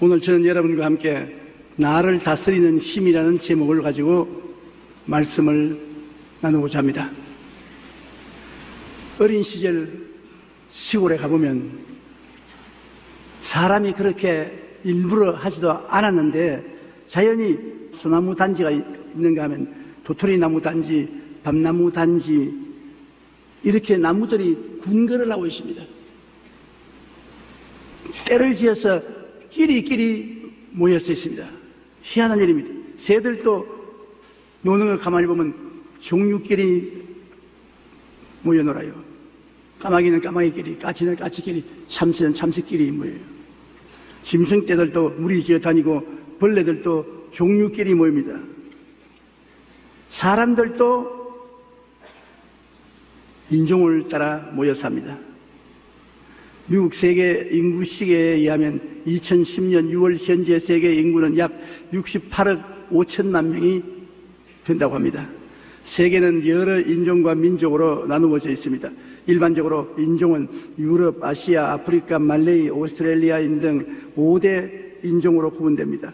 오늘 저는 여러분과 함께 나를 다스리는 힘이라는 제목을 가지고 말씀을 나누고자 합니다. 어린 시절 시골에 가보면 사람이 그렇게 일부러 하지도 않았는데 자연히 소나무 단지가 있는가 하면 도토리 나무 단지, 밤나무 단지 이렇게 나무들이 군거를 하고 있습니다. 때를 지어서 끼리끼리 모여서 있습니다. 희한한 일입니다. 새들도 노는 걸 가만히 보면 종류끼리 모여 놀아요. 까마귀는 까마귀끼리, 까치는 까치끼리, 참새는 참새끼리 모여요. 짐승떼들도 무리 지어 다니고 벌레들도 종류끼리 모입니다. 사람들도 인종을 따라 모여 삽니다. 미국 세계 인구 시계에 의하면 2010년 6월 현재 세계 인구는 약 68억 5천만 명이 된다고 합니다. 세계는 여러 인종과 민족으로 나누어져 있습니다. 일반적으로 인종은 유럽, 아시아, 아프리카, 말레이, 오스트레일리아인 등 5대 인종으로 구분됩니다.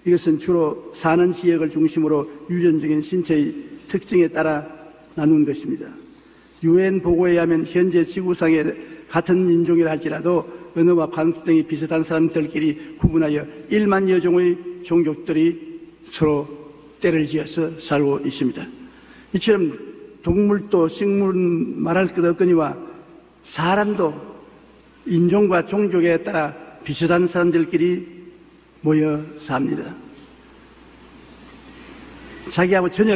이것은 주로 사는 지역을 중심으로 유전적인 신체의 특징에 따라 나눈 것입니다. UN 보고에 의하면 현재 지구상에 같은 인종이라 할지라도 언어와 관습 등이 비슷한 사람들끼리 구분하여 1만여 종의 종족들이 서로 때를 지어서 살고 있습니다. 이처럼 동물도 식물은 말할 것 없거니와 사람도 인종과 종족에 따라 비슷한 사람들끼리 모여 삽니다. 자기하고 전혀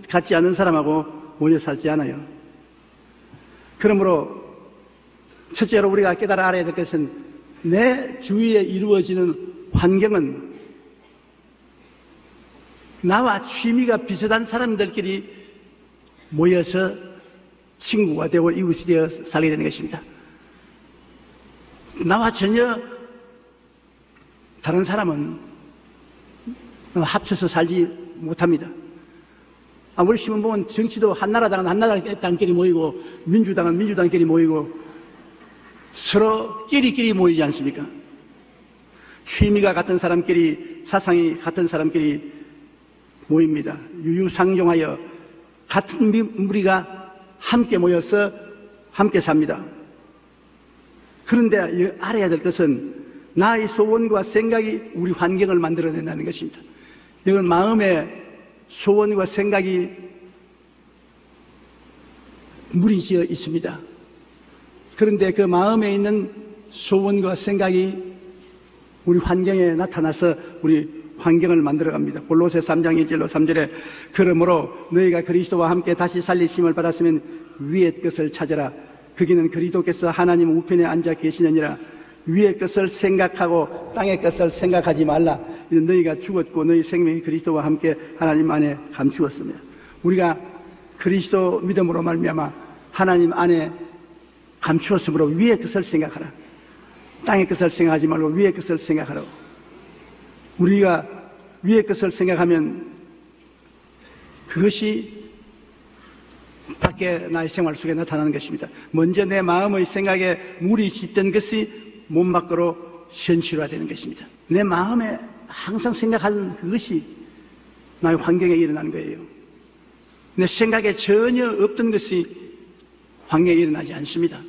같지 않은 사람하고 모여 살지 않아요. 그러므로 첫째로 우리가 깨달아 알아야 될 것은 내 주위에 이루어지는 환경은 나와 취미가 비슷한 사람들끼리 모여서 친구가 되고 이웃이 되어 살게 되는 것입니다. 나와 전혀 다른 사람은 합쳐서 살지 못합니다. 우리 신문 보면 정치도 한나라당은 한나라당끼리 모이고 민주당은 민주당끼리 모이고 서로 끼리끼리 모이지 않습니까? 취미가 같은 사람끼리, 사상이 같은 사람끼리 모입니다. 유유상종하여 같은 무리가 함께 모여서 함께 삽니다. 그런데 알아야 될 것은 나의 소원과 생각이 우리 환경을 만들어낸다는 것입니다. 이건 마음의 소원과 생각이 무리지어 있습니다. 그런데 그 마음에 있는 소원과 생각이 우리 환경에 나타나서 우리 환경을 만들어갑니다. 골로새 3장 1절로 3절에 그러므로 너희가 그리스도와 함께 다시 살리심을 받았으면 위의 것을 찾아라. 거기는 그리스도께서 하나님 우편에 앉아 계시느니라. 위의 것을 생각하고 땅의 것을 생각하지 말라. 너희가 죽었고 너희 생명이 그리스도와 함께 하나님 안에 감추었습니다. 우리가 그리스도 믿음으로 말미암아 하나님 안에 감추었으므로 위의 것을 생각하라. 땅의 것을 생각하지 말고 위의 것을 생각하라고. 우리가 위의 것을 생각하면 그것이 밖에 나의 생활 속에 나타나는 것입니다. 먼저 내 마음의 생각에 물이 씻던 것이 몸 밖으로 현실화되는 것입니다. 내 마음에 항상 생각하는 그것이 나의 환경에 일어나는 거예요. 내 생각에 전혀 없던 것이 환경에 일어나지 않습니다.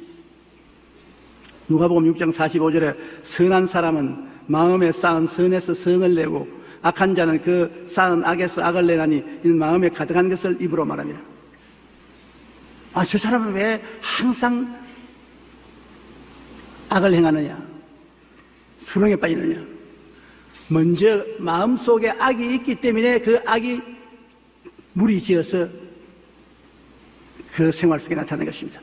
누가복음 6장 45절에 선한 사람은 마음에 쌓은 선에서 선을 내고 악한 자는 그 쌓은 악에서 악을 내나니 이는 마음에 가득한 것을 입으로 말합니다. 저 사람은 왜 항상 악을 행하느냐? 수렁에 빠지느냐? 먼저 마음속에 악이 있기 때문에 그 악이 물이 지어서 그 생활 속에 나타나는 것입니다.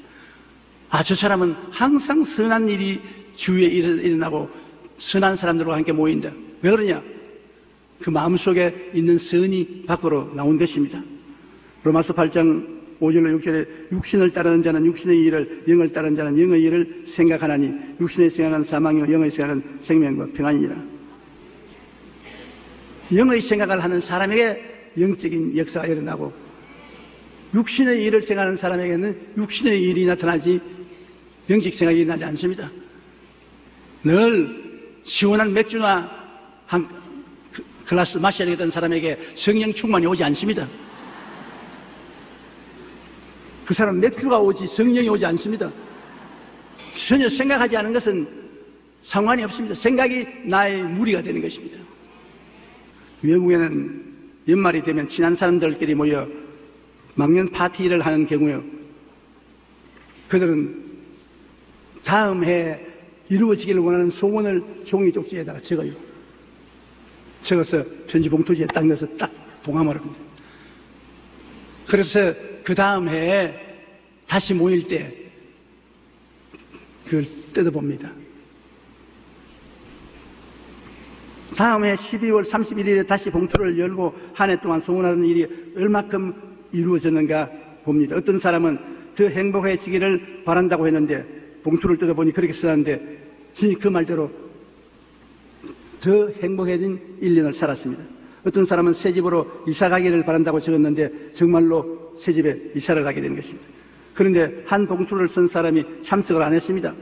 저 사람은 항상 선한 일이 주위에 일어나고 선한 사람들과 함께 모인다. 왜 그러냐? 그 마음속에 있는 선이 밖으로 나온 것입니다. 로마서 8장 5절로 6절에 육신을 따르는 자는 육신의 일을, 영을 따르는 자는 영의 일을 생각하나니 육신의 생각은 사망이요 영의 생각은 생명과 평안이니라. 영의 생각을 하는 사람에게 영적인 역사가 일어나고 육신의 일을 생각하는 사람에게는 육신의 일이 나타나지 영적 생각이 일어나지 않습니다. 늘 시원한 맥주나 한 글라스 마셔야 되겠다는 사람에게 성령 충만이 오지 않습니다. 그 사람 맥주가 오지 성령이 오지 않습니다. 전혀 생각하지 않은 것은 상관이 없습니다. 생각이 나의 무리가 되는 것입니다. 외국에는 연말이 되면 친한 사람들끼리 모여 막년 파티를 하는 경우에 그들은 다음 해에 이루어지기를 원하는 소원을 종이 쪽지에다가 적어요. 적어서 편지 봉투지에 딱 넣어서 딱 봉함을 합니다. 그래서 그 다음 해에 다시 모일 때 그걸 뜯어봅니다. 다음 해 12월 31일에 다시 봉투를 열고 한 해 동안 소원하는 일이 얼마큼 이루어졌는가 봅니다. 어떤 사람은 더 행복해지기를 바란다고 했는데 봉투를 뜯어보니 그렇게 써놨는데 그 말대로 더 행복해진 1년을 살았습니다. 어떤 사람은 새 집으로 이사 가기를 바란다고 적었는데 정말로 새 집에 이사를 가게 된 것입니다. 그런데 한 봉투를 쓴 사람이 참석을 안 했습니다.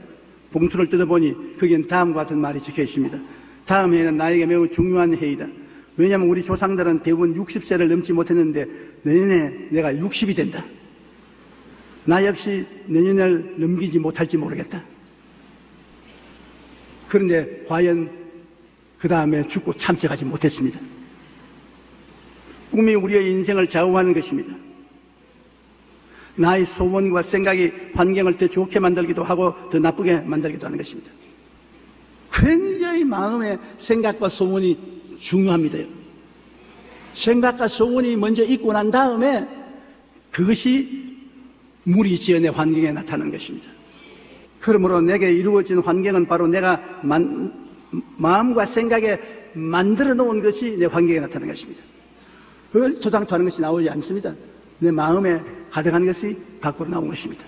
봉투를 뜯어보니 거기엔 다음과 같은 말이 적혀 있습니다. 다음 해는 나에게 매우 중요한 해이다. 왜냐하면 우리 조상들은 대부분 60세를 넘지 못했는데 내년에 내가 60이 된다. 나 역시 내년을 넘기지 못할지 모르겠다. 그런데 과연 그 다음에 죽고 참석하지 못했습니다. 꿈이 우리의 인생을 좌우하는 것입니다. 나의 소원과 생각이 환경을 더 좋게 만들기도 하고 더 나쁘게 만들기도 하는 것입니다. 굉장히 마음의 생각과 소원이 중요합니다. 생각과 소원이 먼저 있고 난 다음에 그것이 무리지어 내 환경에 나타나는 것입니다. 그러므로 내게 이루어진 환경은 바로 내가 마음과 생각에 만들어 놓은 것이 내 환경에 나타나는 것입니다. 그걸 토당토하는 것이 나오지 않습니다. 내 마음에 가득한 것이 밖으로 나온 것입니다.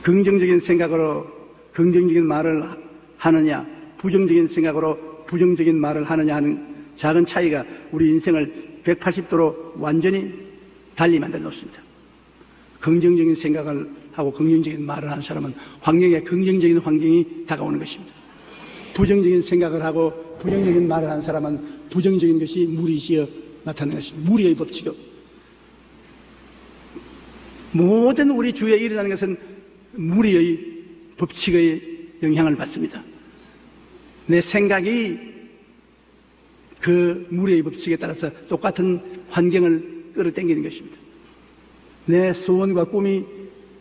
긍정적인 생각으로 긍정적인 말을 하느냐, 부정적인 생각으로 부정적인 말을 하느냐 하는 작은 차이가 우리 인생을 180도로 완전히 달리 만들어 놓습니다. 긍정적인 생각을 하고 긍정적인 말을 하는 사람은 환경에 긍정적인 환경이 다가오는 것입니다. 부정적인 생각을 하고 부정적인 말을 하는 사람은 부정적인 것이 무리지어 나타나는 것입니다. 무리의 법칙이요. 모든 우리 주위에 일어나는 것은 무리의 법칙의 영향을 받습니다. 내 생각이 그 무리의 법칙에 따라서 똑같은 환경을 끌어당기는 것입니다. 내 소원과 꿈이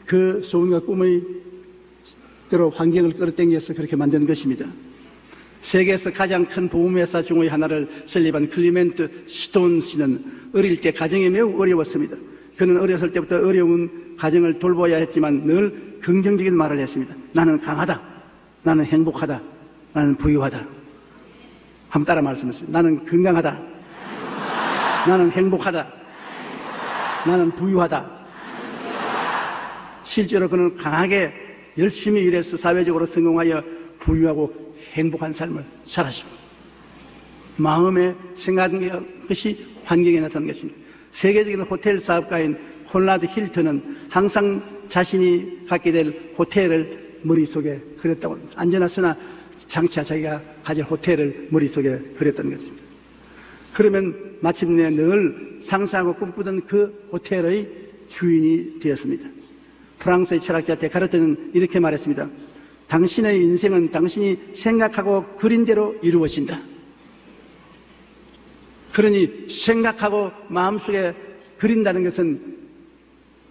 그 소원과 꿈의 대로 환경을 끌어당겨서 그렇게 만드는 것입니다. 세계에서 가장 큰 보험회사 중의 하나를 설립한 클리멘트 스톤 씨는 어릴 때 가정이 매우 어려웠습니다. 그는 어렸을 때부터 어려운 가정을 돌봐야 했지만 늘 긍정적인 말을 했습니다. 나는 강하다. 나는 행복하다. 나는 부유하다. 한번 따라 말씀하세요. 나는 건강하다. 나는 행복하다. 나는 부유하다. 실제로 그는 강하게 열심히 일해서 사회적으로 성공하여 부유하고 행복한 삶을 살았습니다. 마음에 생각하는 것이 환경에 나타나는 것입니다. 세계적인 호텔 사업가인 홀라드 힐튼은 항상 자신이 갖게 될 호텔을 머릿속에 그렸다고 합니다. 안전하으나 장차 자기가 가질 호텔을 머릿속에 그렸다는 것입니다. 그러면 마침내 늘 상상하고 꿈꾸던 그 호텔의 주인이 되었습니다. 프랑스의 철학자 데카르트는 이렇게 말했습니다. 당신의 인생은 당신이 생각하고 그린 대로 이루어진다. 그러니 생각하고 마음속에 그린다는 것은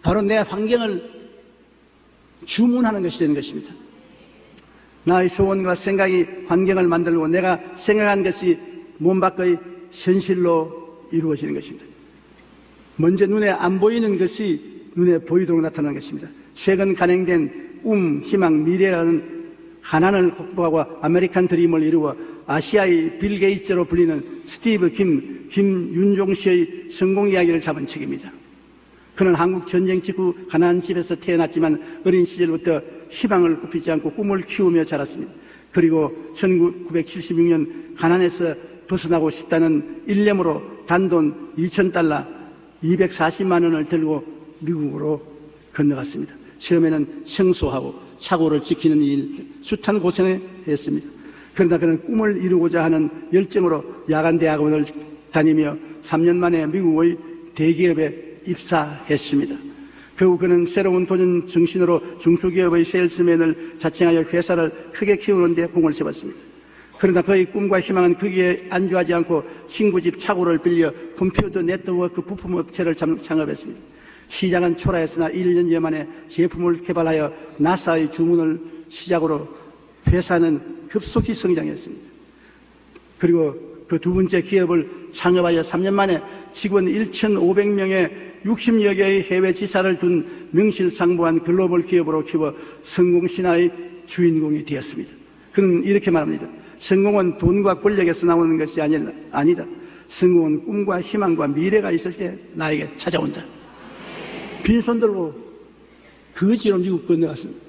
바로 내 환경을 주문하는 것이 되는 것입니다. 나의 소원과 생각이 환경을 만들고 내가 생각한 것이 몸 밖의 현실로 이루어지는 것입니다. 먼저 눈에 안 보이는 것이 눈에 보이도록 나타나는 것입니다. 최근 간행된 희망, 미래라는 가난을 극복하고 아메리칸 드림을 이루어 아시아의 빌 게이츠로 불리는 스티브 김윤종 씨의 성공 이야기를 담은 책입니다. 그는 한국 전쟁 직후 가난한 집에서 태어났지만 어린 시절부터 희망을 굽히지 않고 꿈을 키우며 자랐습니다. 그리고 1976년 가난에서 벗어나고 싶다는 일념으로 단돈 2,000달러 240만 원을 들고 미국으로 건너갔습니다. 처음에는 청소하고 착오를 지키는 일, 숱한 고생을 했습니다. 그러나 그는 꿈을 이루고자 하는 열정으로 야간 대학원을 다니며 3년 만에 미국의 대기업에 입사했습니다. 결국 그는 새로운 도전 정신으로 중소기업의 세일스맨을 자청하여 회사를 크게 키우는 데 공을 세웠습니다. 그러나 그의 꿈과 희망은 거기에 안주하지 않고 친구 집 차고를 빌려 컴퓨터 네트워크 부품업체를 창업했습니다. 시장은 초라했으나 1년여 만에 제품을 개발하여 나사의 주문을 시작으로 회사는 급속히 성장했습니다. 그리고 그 두 번째 기업을 창업하여 3년 만에 직원 1,500명의 60여 개의 해외 지사를 둔 명실상부한 글로벌 기업으로 키워 성공 신화의 주인공이 되었습니다. 그는 이렇게 말합니다. 성공은 돈과 권력에서 나오는 것이 아니다. 성공은 꿈과 희망과 미래가 있을 때 나에게 찾아온다. 빈손 들고 거지로 미국 건너갔습니다.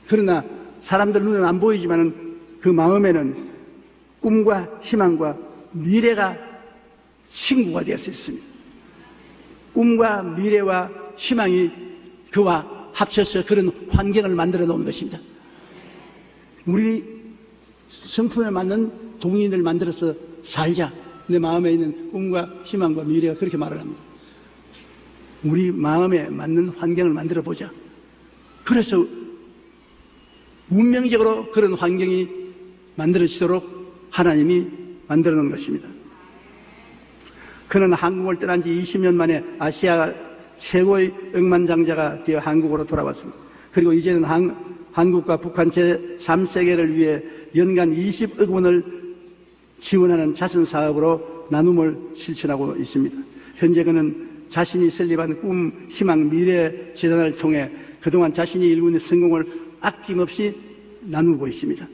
그러나 사람들 눈에는 안 보이지만 그 마음에는 꿈과 희망과 미래가 친구가 되었습니다. 꿈과 미래와 희망이 그와 합쳐서 그런 환경을 만들어 놓은 것입니다. 우리 성품에 맞는 동인을 만들어서 살자. 내 마음에 있는 꿈과 희망과 미래가 그렇게 말을 합니다. 우리 마음에 맞는 환경을 만들어 보자. 그래서 운명적으로 그런 환경이 만들어지도록 하나님이 만들어 놓은 것입니다. 그는 한국을 떠난 지 20년 만에 아시아 최고의 억만장자가 되어 한국으로 돌아왔습니다. 그리고 이제는 한국과 북한 제3세계를 위해 연간 20억 원을 지원하는 자선사업으로 나눔을 실천하고 있습니다. 현재 그는 자신이 설립한 꿈, 희망, 미래 재단을 통해 그동안 자신이 이룬 성공을 아낌없이 나누고 있습니다.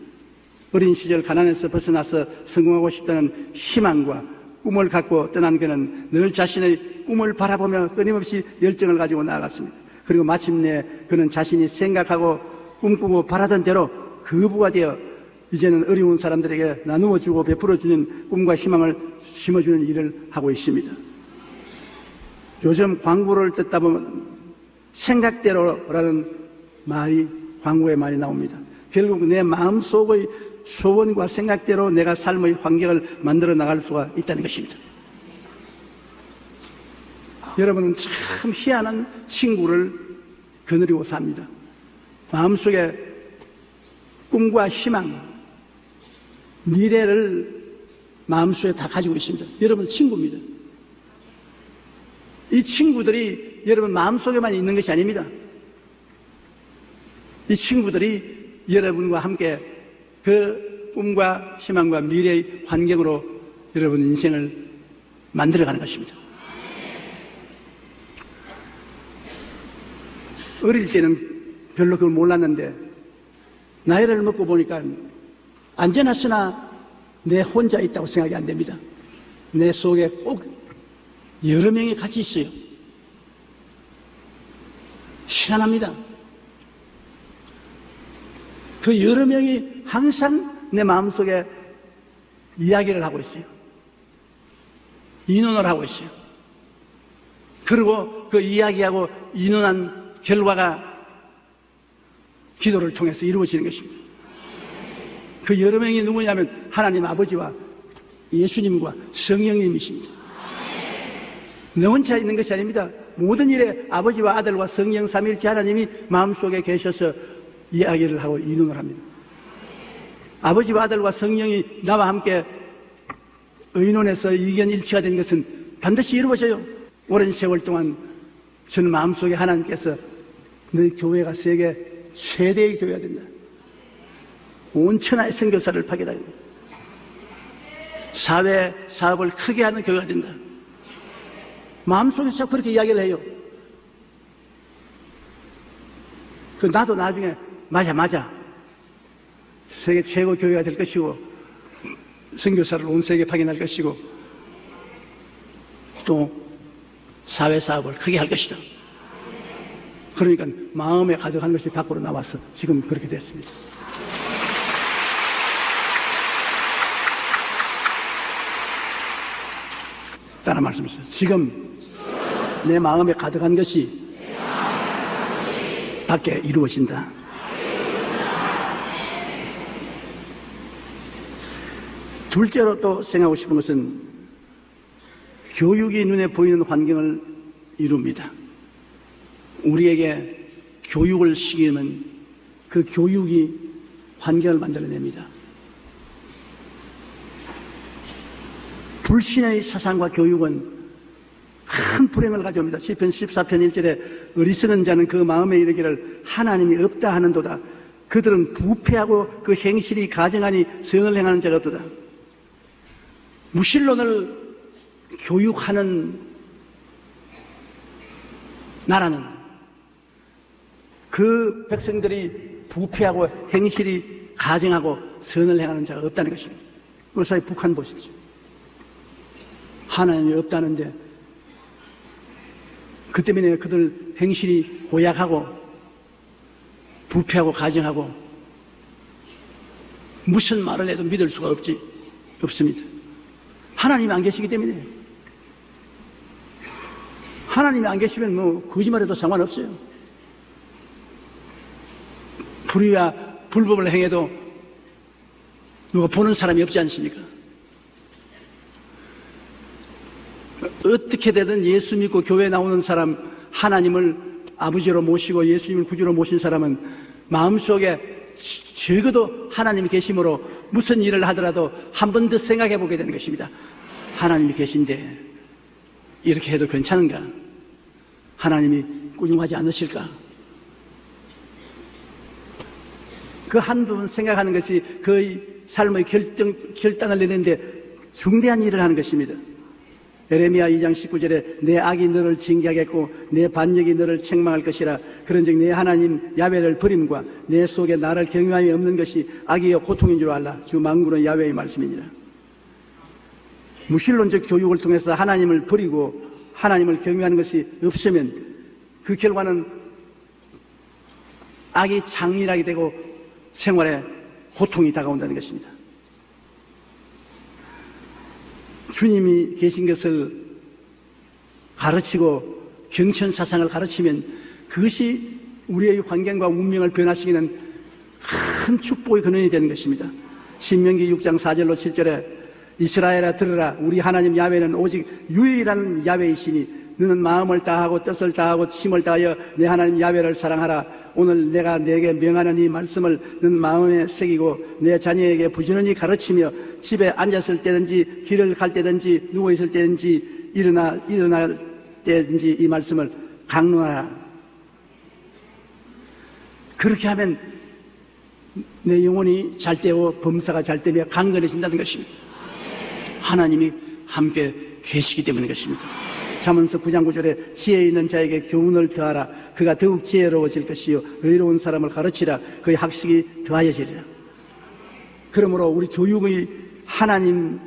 어린 시절 가난에서 벗어나서 성공하고 싶다는 희망과 꿈을 갖고 떠난 그는 늘 자신의 꿈을 바라보며 끊임없이 열정을 가지고 나아갔습니다. 그리고 마침내 그는 자신이 생각하고 꿈꾸고 바라던 대로 거부가 되어 이제는 어려운 사람들에게 나누어주고 베풀어주는 꿈과 희망을 심어주는 일을 하고 있습니다. 요즘 광고를 듣다 보면 생각대로라는 말이 광고에 많이 나옵니다. 결국 내 마음속의 소원과 생각대로 내가 삶의 환경을 만들어 나갈 수가 있다는 것입니다. 여러분은 참 희한한 친구를 거느리고 삽니다. 마음속에 꿈과 희망, 미래를 마음속에 다 가지고 있습니다. 여러분 친구입니다. 이 친구들이 여러분 마음속에만 있는 것이 아닙니다. 이 친구들이 여러분과 함께 그 꿈과 희망과 미래의 환경으로 여러분 인생을 만들어가는 것입니다. 어릴 때는 별로 그걸 몰랐는데 나이를 먹고 보니까 안전하으나 내 혼자 있다고 생각이 안 됩니다. 내 속에 꼭 여러 명이 같이 있어요. 희한합니다. 그 여러 명이 항상 내 마음속에 이야기를 하고 있어요. 의논을 하고 있어요. 그리고 그 이야기하고 의논한 결과가 기도를 통해서 이루어지는 것입니다. 그 여러 명이 누구냐면 하나님 아버지와 예수님과 성령님이십니다. 너 혼자 있는 것이 아닙니다. 모든 일에 아버지와 아들과 성령 삼위일체 하나님이 마음속에 계셔서 이야기를 하고 의논을 합니다. 아버지와 아들과 성령이 나와 함께 의논해서 의견 일치가 된 것은 반드시 이루어져요. 오랜 세월 동안 저는 마음속에 하나님께서 너희 교회가 세계 최대의 교회가 된다. 온 천하의 선교사를 파견하고 사회 사업을 크게 하는 교회가 된다. 마음속에서 그렇게 이야기를 해요. 나도 나중에 맞아 세계 최고 교회가 될 것이고 선교사를 온 세계에 파견할 것이고 또 사회 사업을 크게 할 것이다. 그러니까 마음에 가득한 것이 밖으로 나와서 지금 그렇게 됐습니다. 따라 말씀하세요. 지금 내 마음에 가득한 것이 밖에 이루어진다. 둘째로 또 생각하고 싶은 것은 교육이 눈에 보이는 환경을 이룹니다. 우리에게 교육을 시키면 그 교육이 환경을 만들어냅니다. 불신의 사상과 교육은 큰 불행을 가져옵니다. 시편 14편 1절에 어리석은 자는 그 마음에 이르기를 하나님이 없다 하는도다. 그들은 부패하고 그 행실이 가증하니 성을 행하는 자가 없도다. 무신론을 교육하는 나라는 그 백성들이 부패하고 행실이 가증하고 선을 행하는 자가 없다는 것입니다. 그래서 북한 보십시오. 하나님이 없다는데 그 때문에 그들 행실이 고약하고 부패하고 가증하고 무슨 말을 해도 믿을 수가 없습니다. 하나님이 안 계시기 때문에. 하나님이 안 계시면 뭐 거짓말해도 상관없어요. 불의와 불법을 행해도 누가 보는 사람이 없지 않습니까? 어떻게 되든 예수 믿고 교회 나오는 사람, 하나님을 아버지로 모시고 예수님을 구주로 모신 사람은 마음속에 적어도 하나님이 계심으로 무슨 일을 하더라도 한 번 더 생각해 보게 되는 것입니다. 하나님이 계신데 이렇게 해도 괜찮은가? 하나님이 꾸중하지 않으실까? 그 한 번 생각하는 것이 그의 삶의 결단을 내는데 중대한 일을 하는 것입니다. 에레미야 2장 19절에 내 악이 너를 징계하겠고 내 반역이 너를 책망할 것이라. 그런즉 내 하나님 야훼를 버림과 내 속에 나를 경외함이 없는 것이 악이여 고통인 줄 알라. 주 만군의 야훼의 말씀이니라. 무신론적 교육을 통해서 하나님을 버리고 하나님을 경외하는 것이 없으면 그 결과는 악이 장렬하게 되고 생활에 고통이 다가온다는 것입니다. 주님이 계신 것을 가르치고 경천사상을 가르치면 그것이 우리의 환경과 운명을 변화시키는 큰 축복의 근원이 되는 것입니다. 신명기 6장 4절로 7절에 이스라엘아 들으라. 우리 하나님 야훼는 오직 유일한 야훼이시니 너는 마음을 다하고 뜻을 다하고 힘을 다하여 내 하나님 야훼를 사랑하라. 오늘 내가 내게 명하는 이 말씀을 너는 마음에 새기고 내 자녀에게 부지런히 가르치며 집에 앉았을 때든지 길을 갈 때든지 누워있을 때든지 일어날 때든지 이 말씀을 강론하라. 그렇게 하면 내 영혼이 잘 되고 범사가 잘 되며 강건해진다는 것입니다. 하나님이 함께 계시기 때문인 것입니다. 잠언서 9장 9절에 지혜 있는 자에게 교훈을 더하라. 그가 더욱 지혜로워질 것이요 의로운 사람을 가르치라. 그의 학식이 더하여지리라. 그러므로 우리 교육의 하나님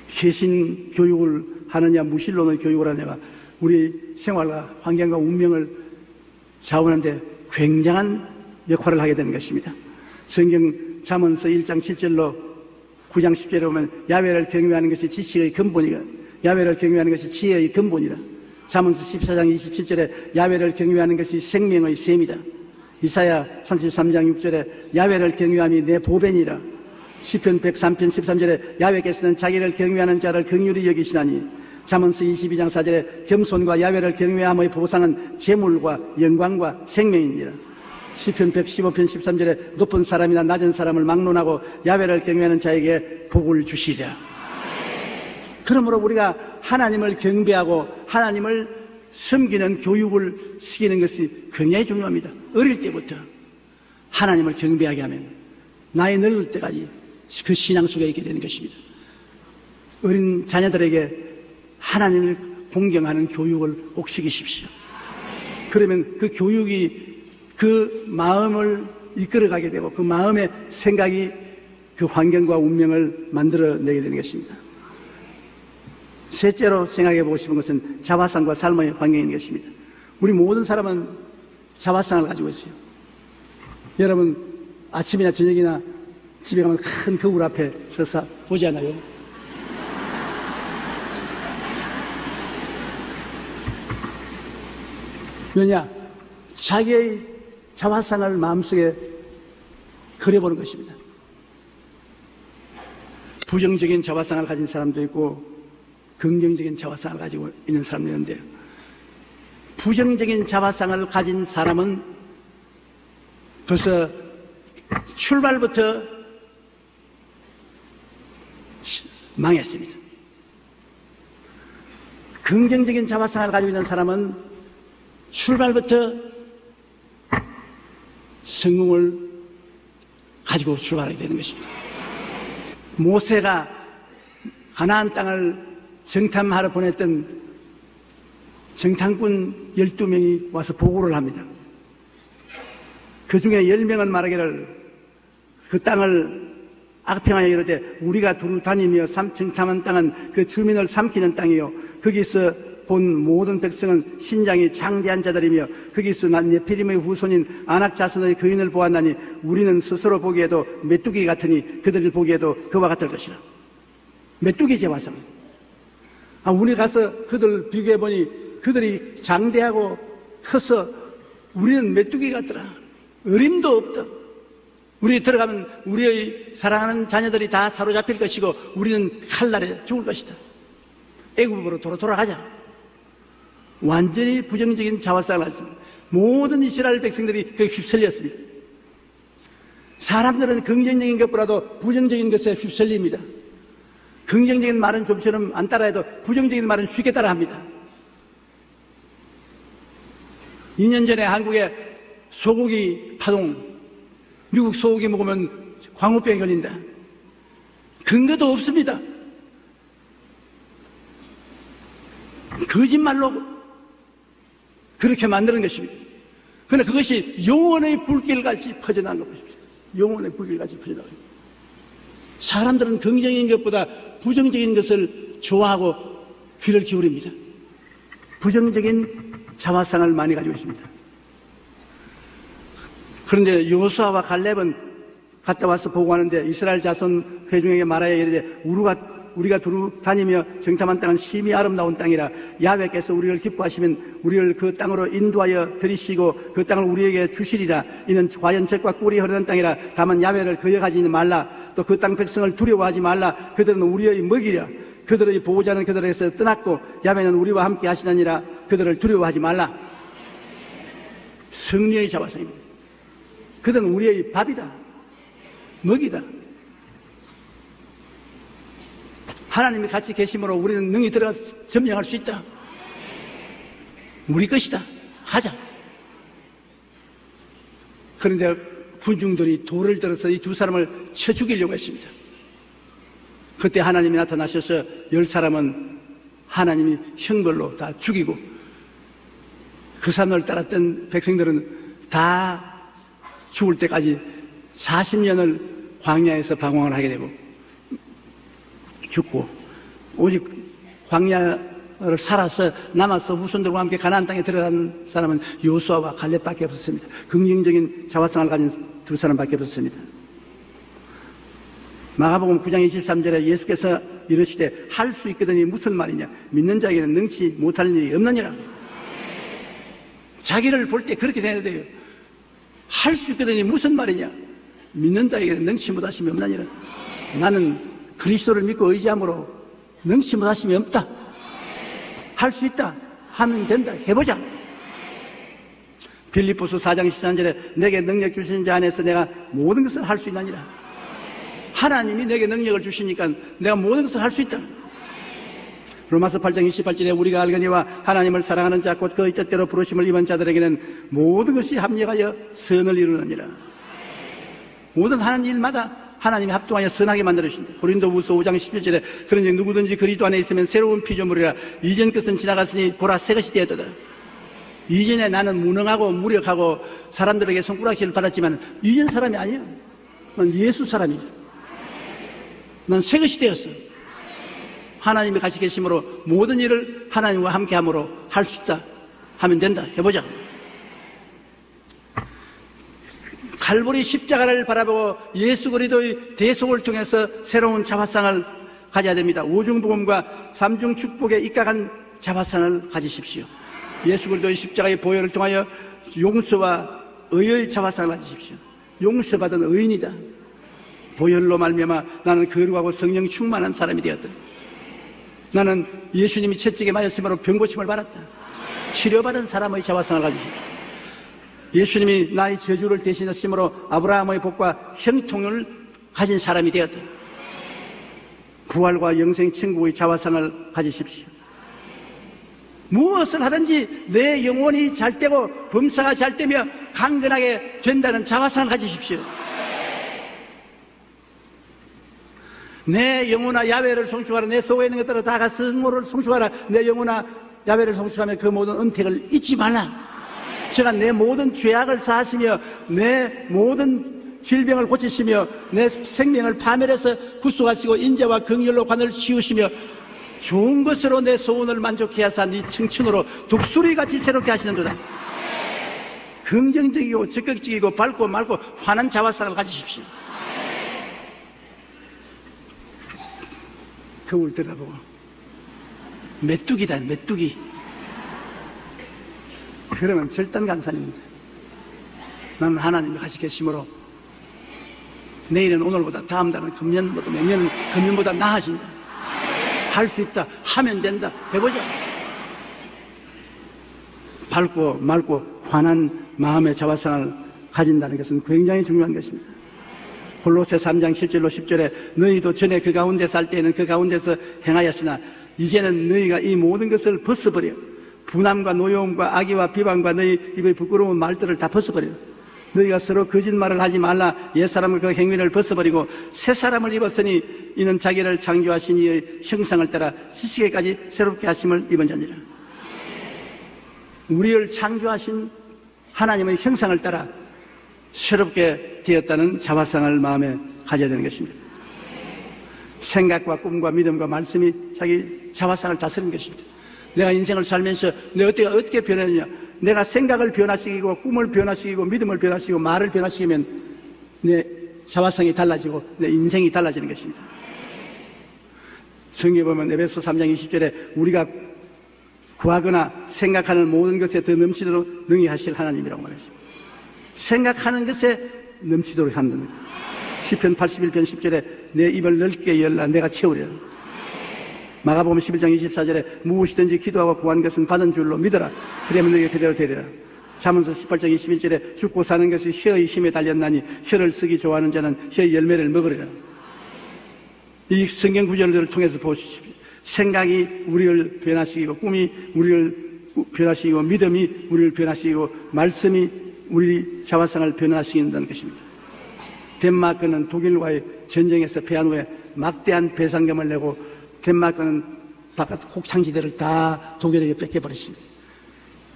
계신 교육을 하느냐 무신론의 교육을 하느냐가 우리 생활과 환경과 운명을 좌우하는데 굉장한 역할을 하게 되는 것입니다. 성경 잠언서 1장 7절로 9장 10절에 보면 야훼를 경외하는 것이 지식의 근본이라. 야훼를 경외하는 것이 지혜의 근본이라. 잠언서 14장 27절에 야훼를 경외하는 것이 생명의 셈이다. 이사야 33장 6절에 야훼를 경외함이 내 보배니라. 시편 103편 13절에 야훼께서는 자기를 경외하는 자를 긍휼히 여기시나니. 잠언서 22장 4절에 겸손과 야훼를 경외함의 보상은 재물과 영광과 생명이니라. 시편 115편 13절에 높은 사람이나 낮은 사람을 막론하고 야훼를 경외하는 자에게 복을 주시리라. 그러므로 우리가 하나님을 경배하고 하나님을 섬기는 교육을 시키는 것이 굉장히 중요합니다. 어릴 때부터 하나님을 경배하게 하면 나이 늙을 때까지 그 신앙 속에 있게 되는 것입니다. 어린 자녀들에게 하나님을 공경하는 교육을 꼭 시키십시오. 그러면 그 교육이 그 마음을 이끌어가게 되고 그 마음의 생각이 그 환경과 운명을 만들어내게 되는 것입니다. 셋째로 생각해 보고 싶은 것은 자화상과 삶의 환경인 것입니다. 우리 모든 사람은 자화상을 가지고 있어요. 여러분 아침이나 저녁이나 집에 가면 큰 거울 앞에 서서 보지 않아요? 왜냐? 자기의 자화상을 마음속에 그려보는 것입니다. 부정적인 자화상을 가진 사람도 있고 긍정적인 자화상을 가지고 있는 사람도 있는데, 부정적인 자화상을 가진 사람은 벌써 출발부터 망했습니다. 긍정적인 자화상을 가지고 있는 사람은 출발부터 성공을 가지고 출발하게 되는 것입니다. 모세가 가나안 땅을 정탐하러 보냈던 정탐꾼 12명이 와서 보고를 합니다. 그 중에 10명은 말하기를 그 땅을 악평하여 이르되 우리가 두루 다니며 정탐한 땅은 그 주민을 삼키는 땅이요, 거기서 본 모든 백성은 신장이 장대한 자들이며 거기서 난 네피림의 후손인 아낙 자손의 거인을 보았나니 우리는 스스로 보기에도 메뚜기 같으니 그들을 보기에도 그와 같을 것이라. 메뚜기 제화상. 우리 가서 그들 비교해보니 그들이 장대하고 커서 우리는 메뚜기 같더라. 어림도 없다. 우리 들어가면 우리의 사랑하는 자녀들이 다 사로잡힐 것이고 우리는 칼날에 죽을 것이다. 애굽으로 돌아가자. 완전히 부정적인 자화상을 했습니다. 모든 이스라엘 백성들이 그에 휩쓸렸습니다. 사람들은 긍정적인 것보다도 부정적인 것에 휩쓸립니다. 긍정적인 말은 좀처럼 안 따라해도 부정적인 말은 쉽게 따라합니다. 2년 전에 한국에 소고기 파동, 미국 소고기 먹으면 광우병에 걸린다. 근거도 없습니다. 거짓말로 그렇게 만드는 것입니다. 그러나 그것이 영원의 불길같이 퍼져나간 것 보십시오. 영원의 불길같이 퍼져나간 것. 사람들은 긍정적인 것보다 부정적인 것을 좋아하고 귀를 기울입니다. 부정적인 자화상을 많이 가지고 있습니다. 그런데 여호수아와 갈렙은 갔다 와서 보고하는데 이스라엘 자손 회중에게 말하여 이르되 우리가 두루 다니며 정탐한 땅은 심히 아름다운 땅이라 야훼께서 우리를 기뻐하시면 우리를 그 땅으로 인도하여 들이시고 그 땅을 우리에게 주시리라. 이는 과연책과 꿀이 흐르는 땅이라. 다만 야훼를 거역하지 말라. 또 그 땅 백성을 두려워하지 말라. 그들은 우리의 먹이라. 그들의 보호자는 그들에게서 떠났고 야훼는 우리와 함께 하시느니라. 그들을 두려워하지 말라. 승리의 자화상입니다. 그들은 우리의 밥이다, 먹이다. 하나님이 같이 계심으로 우리는 능히 들어가서 점령할 수 있다. 우리 것이다. 하자. 그런데 군중들이 돌을 들어서 이 두 사람을 쳐 죽이려고 했습니다. 그때 하나님이 나타나셔서 10사람은 하나님이 형벌로 다 죽이고 그 사람을 따랐던 백성들은 다 죽을 때까지 40년을 광야에서 방황을 하게 되고 죽고 오직 광야를 살아서 남아서 후손들과 함께 가나안 땅에 들어간 사람은 여호수아와 갈렙밖에 없었습니다. 긍정적인 자화상을 가진 두 사람밖에 없었습니다. 마가복음 9장 23절에 예수께서 이르시되 할 수 있거든이 무슨 말이냐, 믿는 자에게는 능치 못할 일이 없느니라. 자기를 볼 때 그렇게 생각해야 돼요. 할 수 있거든이 무슨 말이냐, 믿는 자에게는 능치 못하심이 없느니라. 나는 그리스도를 믿고 의지함으로 능치 못하심이 없다. 할 수 있다 하면 된다. 해보자. 빌립보서 4장 13절에 내게 능력 주신 자 안에서 내가 모든 것을 할 수 있느니라. 하나님이 내게 능력을 주시니까 내가 모든 것을 할 수 있다. 로마서 8장 28절에 우리가 알거니와 하나님을 사랑하는 자 곧 그의 뜻대로 부르심을 입은 자들에게는 모든 것이 합력하여 선을 이루느니라. 모든 하는 일마다 하나님이 합동하여 선하게 만들어주신다. 고린도후서 5장 11절에 그러니 누구든지 그리스도 안에 있으면 새로운 피조물이라. 이전 것은 지나갔으니 보라 새 것이 되었도다. 이전에 나는 무능하고 무력하고 사람들에게 손가락질을 받았지만 이전 사람이 아니야. 난 예수 사람이야. 난 새 것이 되었어. 하나님이 같이 계심으로 모든 일을 하나님과 함께함으로 할 수 있다 하면 된다. 해보자. 갈보리 십자가를 바라보고 예수 그리스도의 대속을 통해서 새로운 자화상을 가져야 됩니다. 오중복음과 삼중축복에 입각한 자화상을 가지십시오. 예수 그리스도의 십자가의 보혈을 통하여 용서와 의의 자화상을 가지십시오. 용서받은 의인이다. 보혈로 말미암아 나는 거룩하고 성령 충만한 사람이 되었다. 나는 예수님이 채찍에 맞았으므로 병고침을 받았다. 치료받은 사람의 자화상을 가지십시오. 예수님이 나의 저주를 대신하심으로 아브라함의 복과 형통을 가진 사람이 되었다. 부활과 영생 천국의 자화상을 가지십시오. 무엇을 하든지 내 영혼이 잘되고 범사가 잘되며 강건하게 된다는 자화상을 가지십시오. 내 영혼아 야훼를 송축하라. 내 속에 있는 것들을 다 성모를 송축하라. 내 영혼아 야훼를 송축하며 그 모든 은택을 잊지 말라. 제가 내 모든 죄악을 사하시며 내 모든 질병을 고치시며 내 생명을 파멸해서 구속하시고 인자와 긍휼로 관을 씌우시며 좋은 것으로 내 소원을 만족케 하사 네 청춘으로 독수리같이 새롭게 하시는도다. 긍정적이고 적극적이고 밝고 맑고 환한 자화상을 가지십시오. 거울 들어보고 메뚜기다, 메뚜기. 그러면 절단강산입니다. 나는 하나님이 같이 계심으로 내일은 오늘보다, 다음 달은 금년보다, 내년은 금년보다 나아진다. 할 수 있다. 하면 된다. 해보자. 밝고 맑고 환한 마음의 자화상을 가진다는 것은 굉장히 중요한 것입니다. 골로새 3장 7절로 10절에 너희도 전에 그 가운데 살 때에는 그 가운데서 행하였으나 이제는 너희가 이 모든 것을 벗어버려 분함과 노여움과 악의와 비방과 너희 입의 부끄러운 말들을 다 벗어버려. 너희가 서로 거짓말을 하지 말라. 옛사람의 그 행위를 벗어버리고 새 사람을 입었으니 이는 자기를 창조하신 이의 형상을 따라 지식에까지 새롭게 하심을 입은 자니라. 우리를 창조하신 하나님의 형상을 따라 새롭게 되었다는 자화상을 마음에 가져야 되는 것입니다. 생각과 꿈과 믿음과 말씀이 자기 자화상을 다스리는 것입니다. 내가 인생을 살면서 내가 어떻게 변했느냐. 내가 생각을 변화시키고 꿈을 변화시키고 믿음을 변화시키고 말을 변화시키면 내 자화상이 달라지고 내 인생이 달라지는 것입니다. 성경에 보면 에베소 3장 20절에 우리가 구하거나 생각하는 모든 것에 더 넘치도록 능히 하실 하나님이라고 말했습니다. 생각하는 것에 넘치도록 한다는 거예요. 시편 81편 10절에 내 입을 넓게 열라 내가 채우리라. 마가복음 11장 24절에 무엇이든지 기도하고 구한 것은 받은 줄로 믿어라. 그러면 너희가 그대로 되리라. 잠언서 18장 21절에 죽고 사는 것이 혀의 힘에 달렸나니 혀를 쓰기 좋아하는 자는 혀의 열매를 먹으리라. 이 성경 구절들을 통해서 보십시오. 생각이 우리를 변화시키고 꿈이 우리를 변화시키고 믿음이 우리를 변화시키고 말씀이 우리 자화상을 변화시킨다는 것입니다. 덴마크는 독일과의 전쟁에서 패한 후에 막대한 배상금을 내고 덴마크는 바깥 곡창지대를 다 독일에게 뺏겨버렸습니다.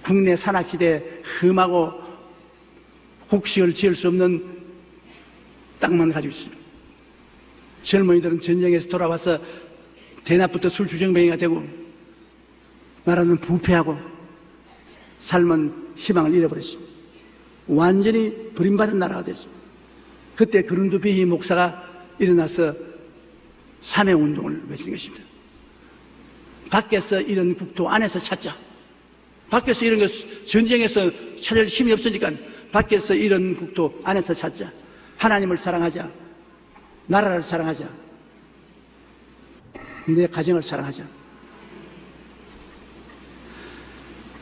국내 산악지대에 험하고 곡식을 지을 수 없는 땅만 가지고 있습니다. 젊은이들은 전쟁에서 돌아와서 대낮부터 술 주정뱅이가 되고 나라는 부패하고 삶은 희망을 잃어버렸습니다. 완전히 버림받은 나라가 됐습니다. 그때 그룬드비히 목사가 일어나서 사명운동을 외친 것입니다. 밖에서 이런 국토 안에서 찾자. 밖에서 이런 것 전쟁에서 찾을 힘이 없으니까 밖에서 이런 국토 안에서 찾자. 하나님을 사랑하자. 나라를 사랑하자. 내 가정을 사랑하자.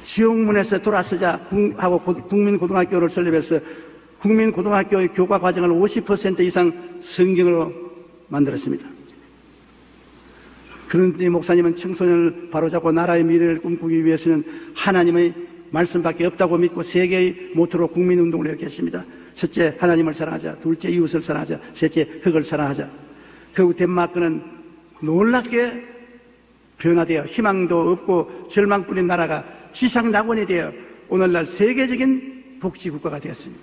지옥문에서 돌아서자 하고 국민고등학교를 설립해서 국민고등학교의 교과 과정을 50% 이상 성경으로 만들었습니다. 그런데 목사님은 청소년을 바로잡고 나라의 미래를 꿈꾸기 위해서는 하나님의 말씀밖에 없다고 믿고 세 개의 모토로 국민운동을 일으켰습니다. 첫째, 하나님을 사랑하자. 둘째, 이웃을 사랑하자. 셋째, 흙을 사랑하자. 결국 덴마크는 놀랍게 변화되어 희망도 없고 절망뿐인 나라가 지상낙원이 되어 오늘날 세계적인 복지국가가 되었습니다.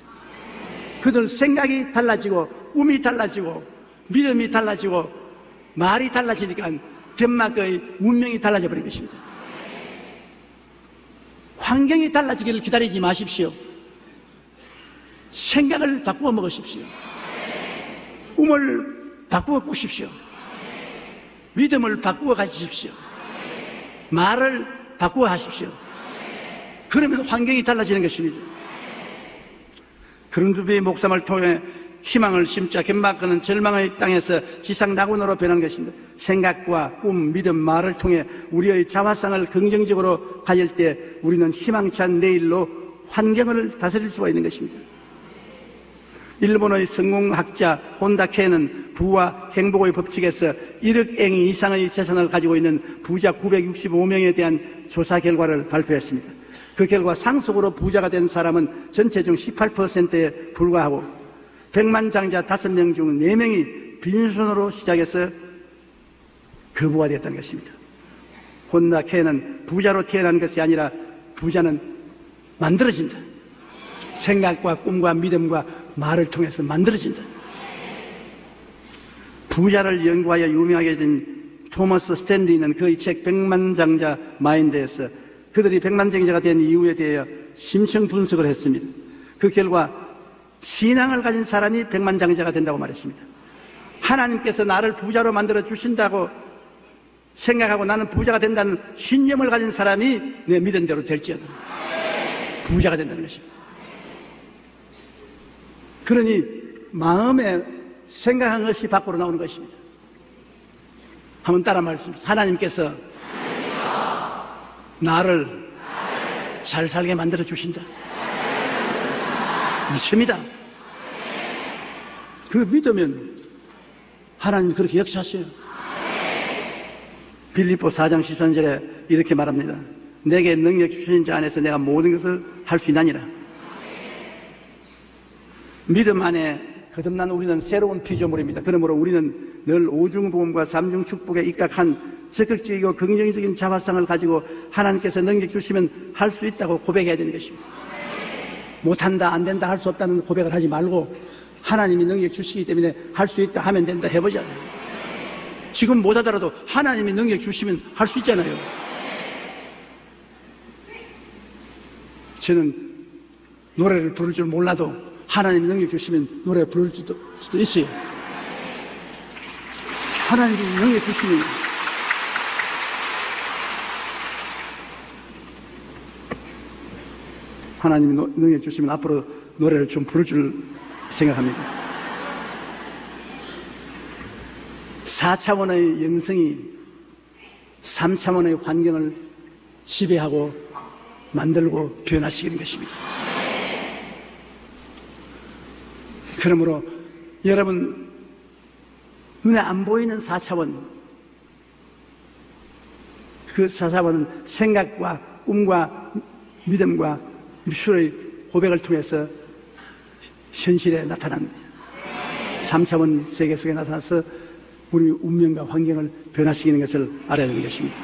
그들 생각이 달라지고 꿈이 달라지고 믿음이 달라지고 말이 달라지니까 덴마크의 운명이 달라져 버린 것입니다. 환경이 달라지기를 기다리지 마십시오. 생각을 바꾸어 먹으십시오. 꿈을 바꾸어 꾸십시오. 믿음을 바꾸어 가지십시오. 말을 바꾸어 하십시오. 그러면 환경이 달라지는 것입니다. 그룬드비 목사를 통해 희망을 심자 견막하는 절망의 땅에서 지상 낙원으로 변한 것입니다. 생각과 꿈, 믿음, 말을 통해 우리의 자화상을 긍정적으로 가질 때 우리는 희망찬 내일로 환경을 다스릴 수가 있는 것입니다. 일본의 성공학자 혼다케는 부와 행복의 법칙에서 1억 엔 이상의 재산을 가지고 있는 부자 965명에 대한 조사 결과를 발표했습니다. 그 결과 상속으로 부자가 된 사람은 전체 중 18%에 불과하고 100만 장자 5명 중 4명이 빈손으로 시작해서 거부가 되었다는 것입니다. 혼다케는 부자로 태어난 것이 아니라 부자는 만들어진다. 생각과 꿈과 믿음과 말을 통해서 만들어진다. 부자를 연구하여 유명하게 된 토머스 스탠리는 그의 책 100만 장자 마인드에서 그들이 100만 장자가 된 이유에 대하여 심층 분석을 했습니다. 그 결과 신앙을 가진 사람이 100만 장자가 된다고 말했습니다. 하나님께서 나를 부자로 만들어 주신다고 생각하고 나는 부자가 된다는 신념을 가진 사람이 내 믿은 대로 될지어다 부자가 된다는 것입니다. 그러니 마음에 생각한 것이 밖으로 나오는 것입니다. 한번 따라 말씀하세요. 하나님께서 나를 잘 살게 만들어 주신다. 믿습니다. 그 믿으면 하나님 그렇게 역사하세요. 빌립보 4장 13절에 이렇게 말합니다. 내게 능력 주신 자 안에서 내가 모든 것을 할 수 있나니라. 믿음 안에 거듭난 우리는 새로운 피조물입니다. 그러므로 우리는 늘 오중보험과 삼중 축복에 입각한 적극적이고 긍정적인 자화상을 가지고 하나님께서 능력 주시면 할 수 있다고 고백해야 되는 것입니다. 못한다, 안 된다, 할 수 없다는 고백을 하지 말고 하나님이 능력 주시기 때문에 할 수 있다, 하면 된다 해보자. 지금 못하더라도 하나님이 능력 주시면 할 수 있잖아요. 저는 노래를 부를 줄 몰라도 하나님이 능력 주시면 노래 부를 수도 있어요. 하나님이 능력 주시면 하나님이 능력 주시면 앞으로 노래를 좀 부를 줄 생각합니다. 4차원의 영성이 3차원의 환경을 지배하고 만들고 변화시키는 것입니다. 그러므로 여러분 눈에 안 보이는 4차원, 그 4차원은 생각과 꿈과 믿음과 입술의 고백을 통해서 현실에 나타납니다. 3차원 세계 속에 나타나서 우리 운명과 환경을 변화시키는 것을 알아야 되는 것입니다.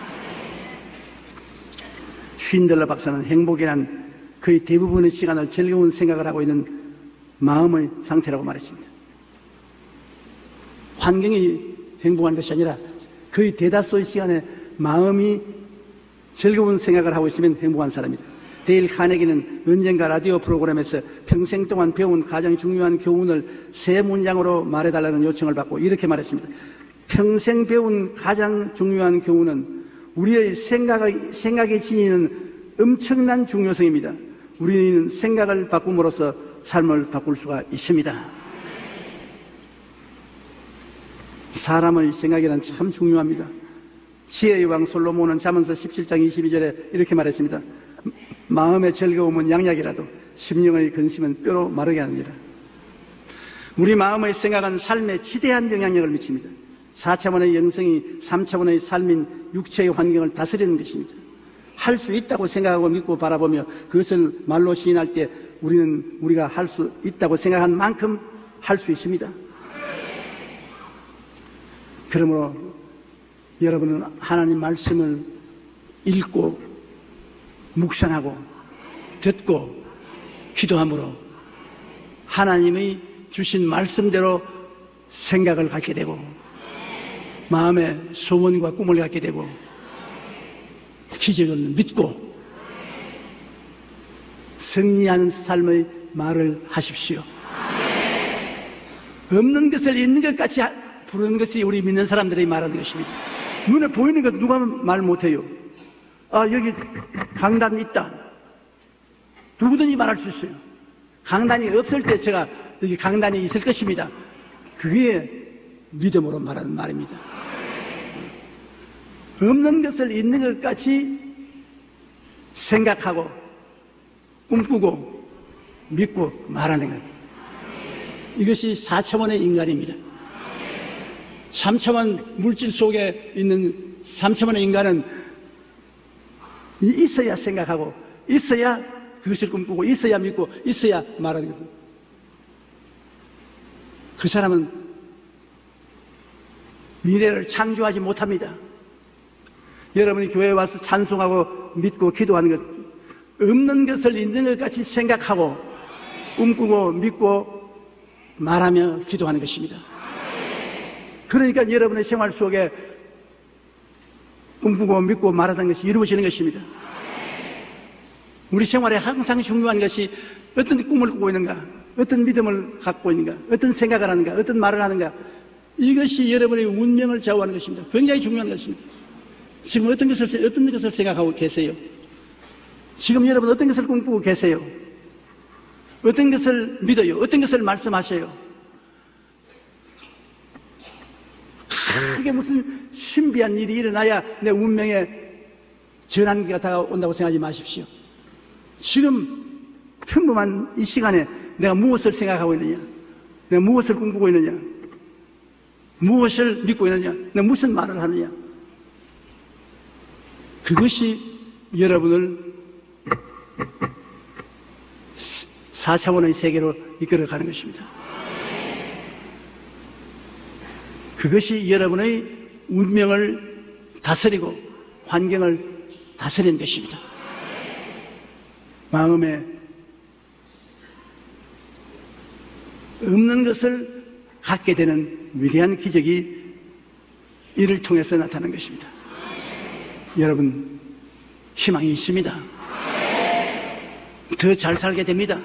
쉰들러 박사는 행복이란 거의 대부분의 시간을 즐거운 생각을 하고 있는 마음의 상태라고 말했습니다. 환경이 행복한 것이 아니라 거의 대다수의 시간에 마음이 즐거운 생각을 하고 있으면 행복한 사람이다. 데일 카네기는 언젠가 라디오 프로그램에서 평생 동안 배운 가장 중요한 교훈을 3문장으로 말해달라는 요청을 받고 이렇게 말했습니다. 평생 배운 가장 중요한 교훈은 우리의 생각이 지니는 엄청난 중요성입니다. 우리는 생각을 바꿈으로써 삶을 바꿀 수가 있습니다. 사람의 생각이란 참 중요합니다. 지혜의 왕 솔로몬은 잠언서 17장 22절에 이렇게 말했습니다. 마음의 즐거움은 양약이라도 심령의 근심은 뼈로 마르게 하느니라. 우리 마음의 생각은 삶에 지대한 영향력을 미칩니다. 4차원의 영성이 3차원의 삶인 육체의 환경을 다스리는 것입니다. 할 수 있다고 생각하고 믿고 바라보며 그것을 말로 시인할 때 우리가 할 수 있다고 생각한 만큼 할 수 있습니다. 그러므로 여러분은 하나님 말씀을 읽고 묵상하고 듣고 기도함으로 하나님이 주신 말씀대로 생각을 갖게 되고 마음의 소원과 꿈을 갖게 되고 기적을 믿고 승리하는 삶의 말을 하십시오. 없는 것을 있는 것 같이 부르는 것이 우리 믿는 사람들이 말하는 것입니다. 눈에 보이는 것 누가 말 못해요. 여기 강단 있다. 누구든지 말할 수 있어요. 강단이 없을 때 제가 여기 강단이 있을 것입니다. 그게 믿음으로 말하는 말입니다. 없는 것을 있는 것 같이 생각하고 꿈꾸고 믿고 말하는 것. 이것이 4차원의 인간입니다. 3차원 물질 속에 있는 3차원의 인간은 있어야 생각하고 있어야 그것을 꿈꾸고 있어야 믿고 있어야 말하는 것. 그 사람은 미래를 창조하지 못합니다. 여러분이 교회에 와서 찬송하고 믿고 기도하는 것, 없는 것을 있는 것 같이 생각하고 꿈꾸고 믿고 말하며 기도하는 것입니다. 그러니까 여러분의 생활 속에 꿈꾸고 믿고 말하는 것이 이루어지는 것입니다. 우리 생활에 항상 중요한 것이 어떤 꿈을 꾸고 있는가, 어떤 믿음을 갖고 있는가, 어떤 생각을 하는가, 어떤 말을 하는가, 이것이 여러분의 운명을 좌우하는 것입니다. 굉장히 중요한 것입니다. 지금 어떤 것을 생각하고 계세요? 지금 여러분 어떤 것을 꿈꾸고 계세요? 어떤 것을 믿어요? 어떤 것을 말씀하셔요? 크게 무슨 신비한 일이 일어나야 내 운명에 전환기가 다가온다고 생각하지 마십시오. 지금 평범한 이 시간에 내가 무엇을 생각하고 있느냐, 내가 무엇을 꿈꾸고 있느냐, 무엇을 믿고 있느냐, 내가 무슨 말을 하느냐, 그것이 여러분을 4차원의 세계로 이끌어가는 것입니다. 그것이 여러분의 운명을 다스리고 환경을 다스리는 것입니다. 마음에 없는 것을 갖게 되는 위대한 기적이 이를 통해서 나타나는 것입니다. 여러분, 희망이 있습니다. 더 잘 살게 됩니다.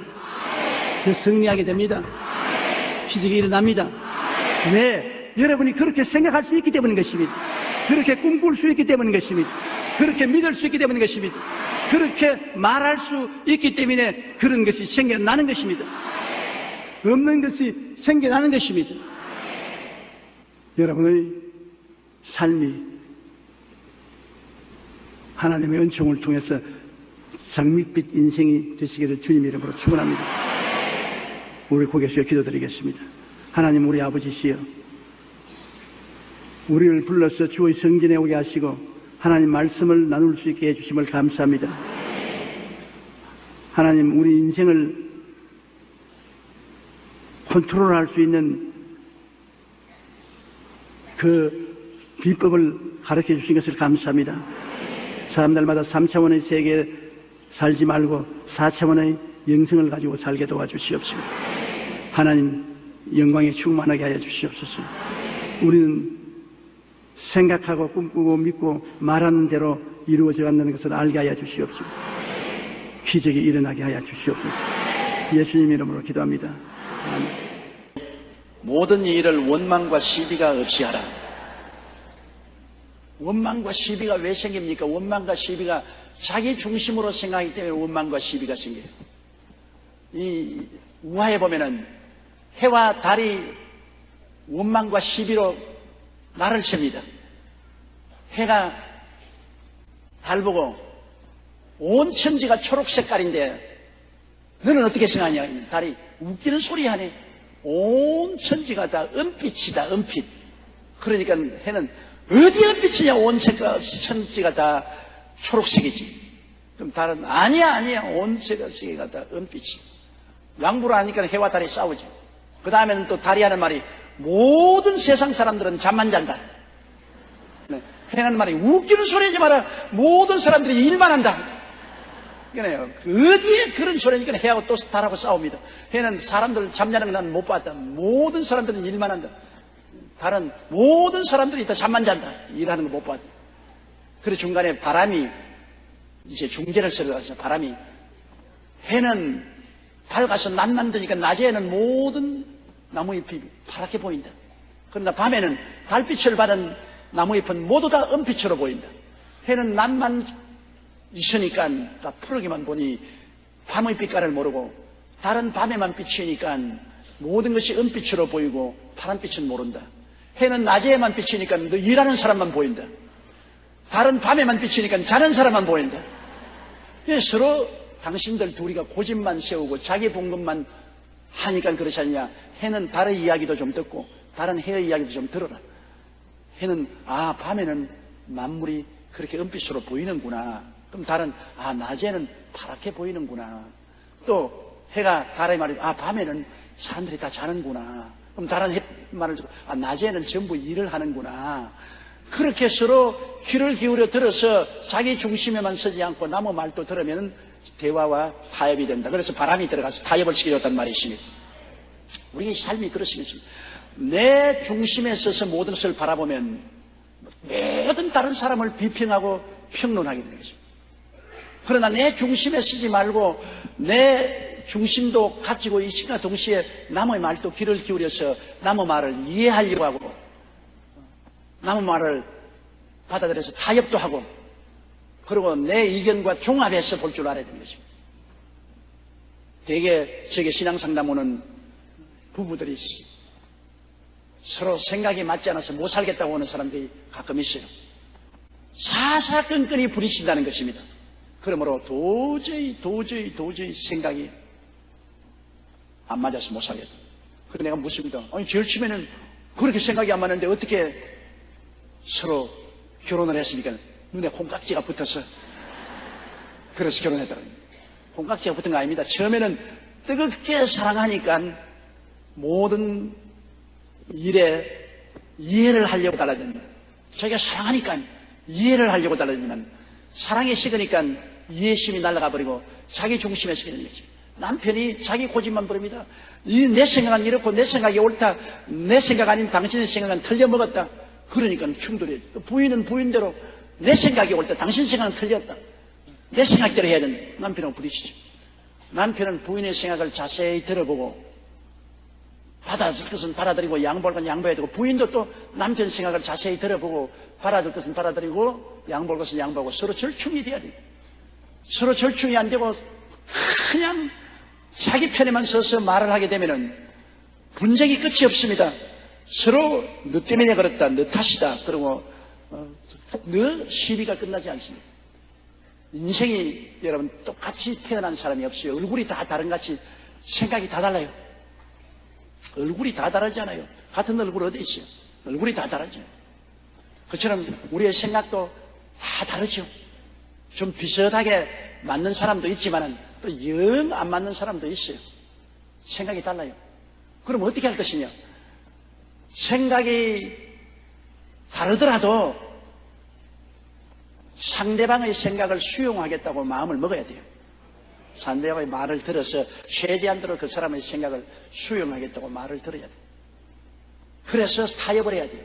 더 승리하게 됩니다. 기적이 일어납니다. 왜? 여러분이 그렇게 생각할 수 있기 때문인 것입니다. 그렇게 꿈꿀 수 있기 때문인 것입니다. 그렇게 믿을 수 있기 때문인 것입니다. 그렇게 말할 수 있기 때문에 그런 것이 생겨나는 것입니다. 없는 것이 생겨나는 것입니다. 여러분의 삶이 하나님의 은총을 통해서 장밋빛 인생이 되시기를 주님 이름으로 축원합니다. 우리 고개 숙여 기도드리겠습니다. 하나님, 우리 아버지시여, 우리를 불러서 주의 성전에 오게 하시고 하나님 말씀을 나눌 수 있게 해주심을 감사합니다. 하나님, 우리 인생을 컨트롤할 수 있는 그 비법을 가르쳐 주신 것을 감사합니다. 사람들마다 3차원의 세계에 살지 말고 4차원의 영성을 가지고 살게 도와주시옵소서. 하나님, 영광에 충만하게 하여 주시옵소서. 우리는 생각하고 꿈꾸고 믿고 말하는 대로 이루어져 간다는 것을 알게 하여 주시옵소서. 기적이 일어나게 하여 주시옵소서. 예수님 이름으로 기도합니다. 아멘. 모든 일을 원망과 시비가 없이 하라. 원망과 시비가 왜 생깁니까? 원망과 시비가 자기 중심으로 생각하기 때문에 원망과 시비가 생겨요. 이 우화에 보면은 해와 달이 원망과 시비로 날을 셉니다. 해가 달 보고 온 천지가 초록 색깔인데 너는 어떻게 생각하냐? 달이 웃기는 소리 하네. 온 천지가 다 은빛이다, 은빛. 그러니까 해는 어디 은빛이냐? 온 천지가 다 초록색이지. 그럼 달은 아니야. 온 세계가 다 은빛이다. 양보를 하니까 해와 달이 싸우죠. 그 다음에는 또 달이 하는 말이 모든 세상 사람들은 잠만 잔다. 해는 말이 웃기는 소리 하지 마라. 모든 사람들이 일만 한다. 그러네요. 어디에 그런 소리니까 해하고 또 달하고 싸웁니다. 해는 사람들 잠자는 건 난 못 봤다. 모든 사람들은 일만 한다. 달은 모든 사람들이 다 잠만 잔다. 일하는 거 못 봤다. 그래서 중간에 바람이 이제 중재를 써가지고 바람이 해는 밝아서 낮만 드니까 낮에는 모든 나무잎이 파랗게 보인다. 그러나 밤에는 달빛을 받은 나무잎은 모두 다 은빛으로 보인다. 해는 낮만 있으니까 다 푸르기만 보니 밤의 빛깔을 모르고 달은 밤에만 비치니까 모든 것이 은빛으로 보이고 파란빛은 모른다. 해는 낮에만 비치니까 너 일하는 사람만 보인다. 달은 밤에만 비치니까 자는 사람만 보인다. 서로 당신들 둘이가 고집만 세우고 자기 본 것만 하니까 그렇지 않냐. 해는 달의 이야기도 좀 듣고 달은 해의 이야기도 좀 들어라. 해는 밤에는 만물이 그렇게 은빛으로 보이는구나. 그럼 달은 낮에는 파랗게 보이는구나. 또 해가 달의 말이 밤에는 사람들이 다 자는구나. 그럼 달은 해 말을 듣고 낮에는 전부 일을 하는구나. 그렇게 서로 귀를 기울여 들어서 자기 중심에만 서지 않고 남의 말도 들으면 대화와 타협이 된다. 그래서 바람이 들어가서 타협을 시켜줬단 말이 있습니다. 우리의 삶이 그렇습니다. 내 중심에 서서 모든 것을 바라보면 모든 다른 사람을 비평하고 평론하게 되는 것입니다. 그러나 내 중심에 서지 말고 내 중심도 가지고 이 시간과 동시에 남의 말도 귀를 기울여서 남의 말을 이해하려고 하고 남의 말을 받아들여서 타협도 하고 그리고 내 의견과 종합해서 볼 줄 알아야 되는 것입니다. 대개 저게 신앙상담 오는 부부들이 서로 생각이 맞지 않아서 못 살겠다고 하는 사람들이 가끔 있어요. 사사건건이 부딪힌다는 것입니다. 그러므로 도저히 생각이 안 맞아서 못 살겠다. 그래서 내가 묻습니다. 아니 제일 처음에는 그렇게 생각이 안 맞는데 어떻게 서로 결혼을 했습니까? 눈에 콩깍지가 붙어서 그래서 결혼했다는 거예요. 콩깍지가 붙은 거 아닙니다. 처음에는 뜨겁게 사랑하니까 모든 일에 이해를 하려고 달라집니다. 자기가 사랑하니까 이해를 하려고 달라지지만 사랑이 식으니까 이해심이 날아가 버리고 자기 중심에 서게 되는 거죠. 남편이 자기 고집만 부립니다. 내 생각은 이렇고 내 생각이 옳다. 내 생각 아닌 당신의 생각은 틀려먹었다. 그러니까 충돌이. 부인은 부인대로 내 생각이 옳다. 당신 생각은 틀렸다. 내 생각대로 해야 된다. 남편하고 부딪히죠. 남편은 부인의 생각을 자세히 들어보고 받아들일 것은 받아들이고 양보할 건 양보해야 되고 부인도 또 남편 생각을 자세히 들어보고 받아들일 것은 받아들이고 양보할 것은 양보하고 서로 절충이 돼야 돼요. 서로 절충이 안 되고 그냥 자기 편에만 서서 말을 하게 되면은 분쟁이 끝이 없습니다. 서로 너 때문에 그렇다, 너 탓이다. 그리고 너 시비가 끝나지 않습니다. 인생이 여러분 똑같이 태어난 사람이 없어요. 얼굴이 다 다른같이 생각이 다 달라요. 얼굴이 다 다르지 않아요. 같은 얼굴 어디 있어요? 얼굴이 다 다르죠. 그처럼 우리의 생각도 다 다르죠. 좀 비슷하게 맞는 사람도 있지만 또 영 안 맞는 사람도 있어요. 생각이 달라요. 그럼 어떻게 할 것이냐? 생각이 다르더라도 상대방의 생각을 수용하겠다고 마음을 먹어야 돼요. 상대방의 말을 들어서 최대한대로 그 사람의 생각을 수용하겠다고 말을 들어야 돼요. 그래서 타협을 해야 돼요.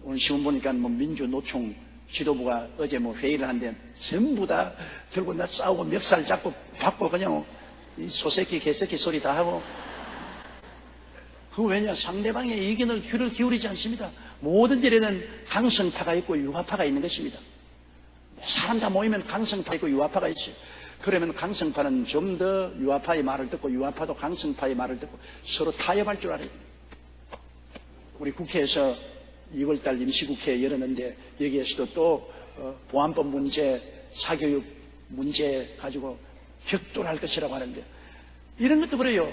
오늘 신문 보니까 민주노총 지도부가 어제 회의를 하는데 전부 다 들고 나 싸우고 멱살 잡고 받고 그냥 이 소새끼 개새끼 소리 다 하고 그 왜냐 상대방의 의견을 귀를 기울이지 않습니다. 모든 일에는 강성파가 있고 유화파가 있는 것입니다. 사람 다 모이면 강성파 있고 유화파가 있어요. 그러면 강성파는 좀 더 유화파의 말을 듣고 유화파도 강성파의 말을 듣고 서로 타협할 줄 알아요. 우리 국회에서 2월달 임시국회 열었는데 여기에서도 또 보안법 문제, 사교육 문제 가지고 격돌할 것이라고 하는데 이런 것도 그래요.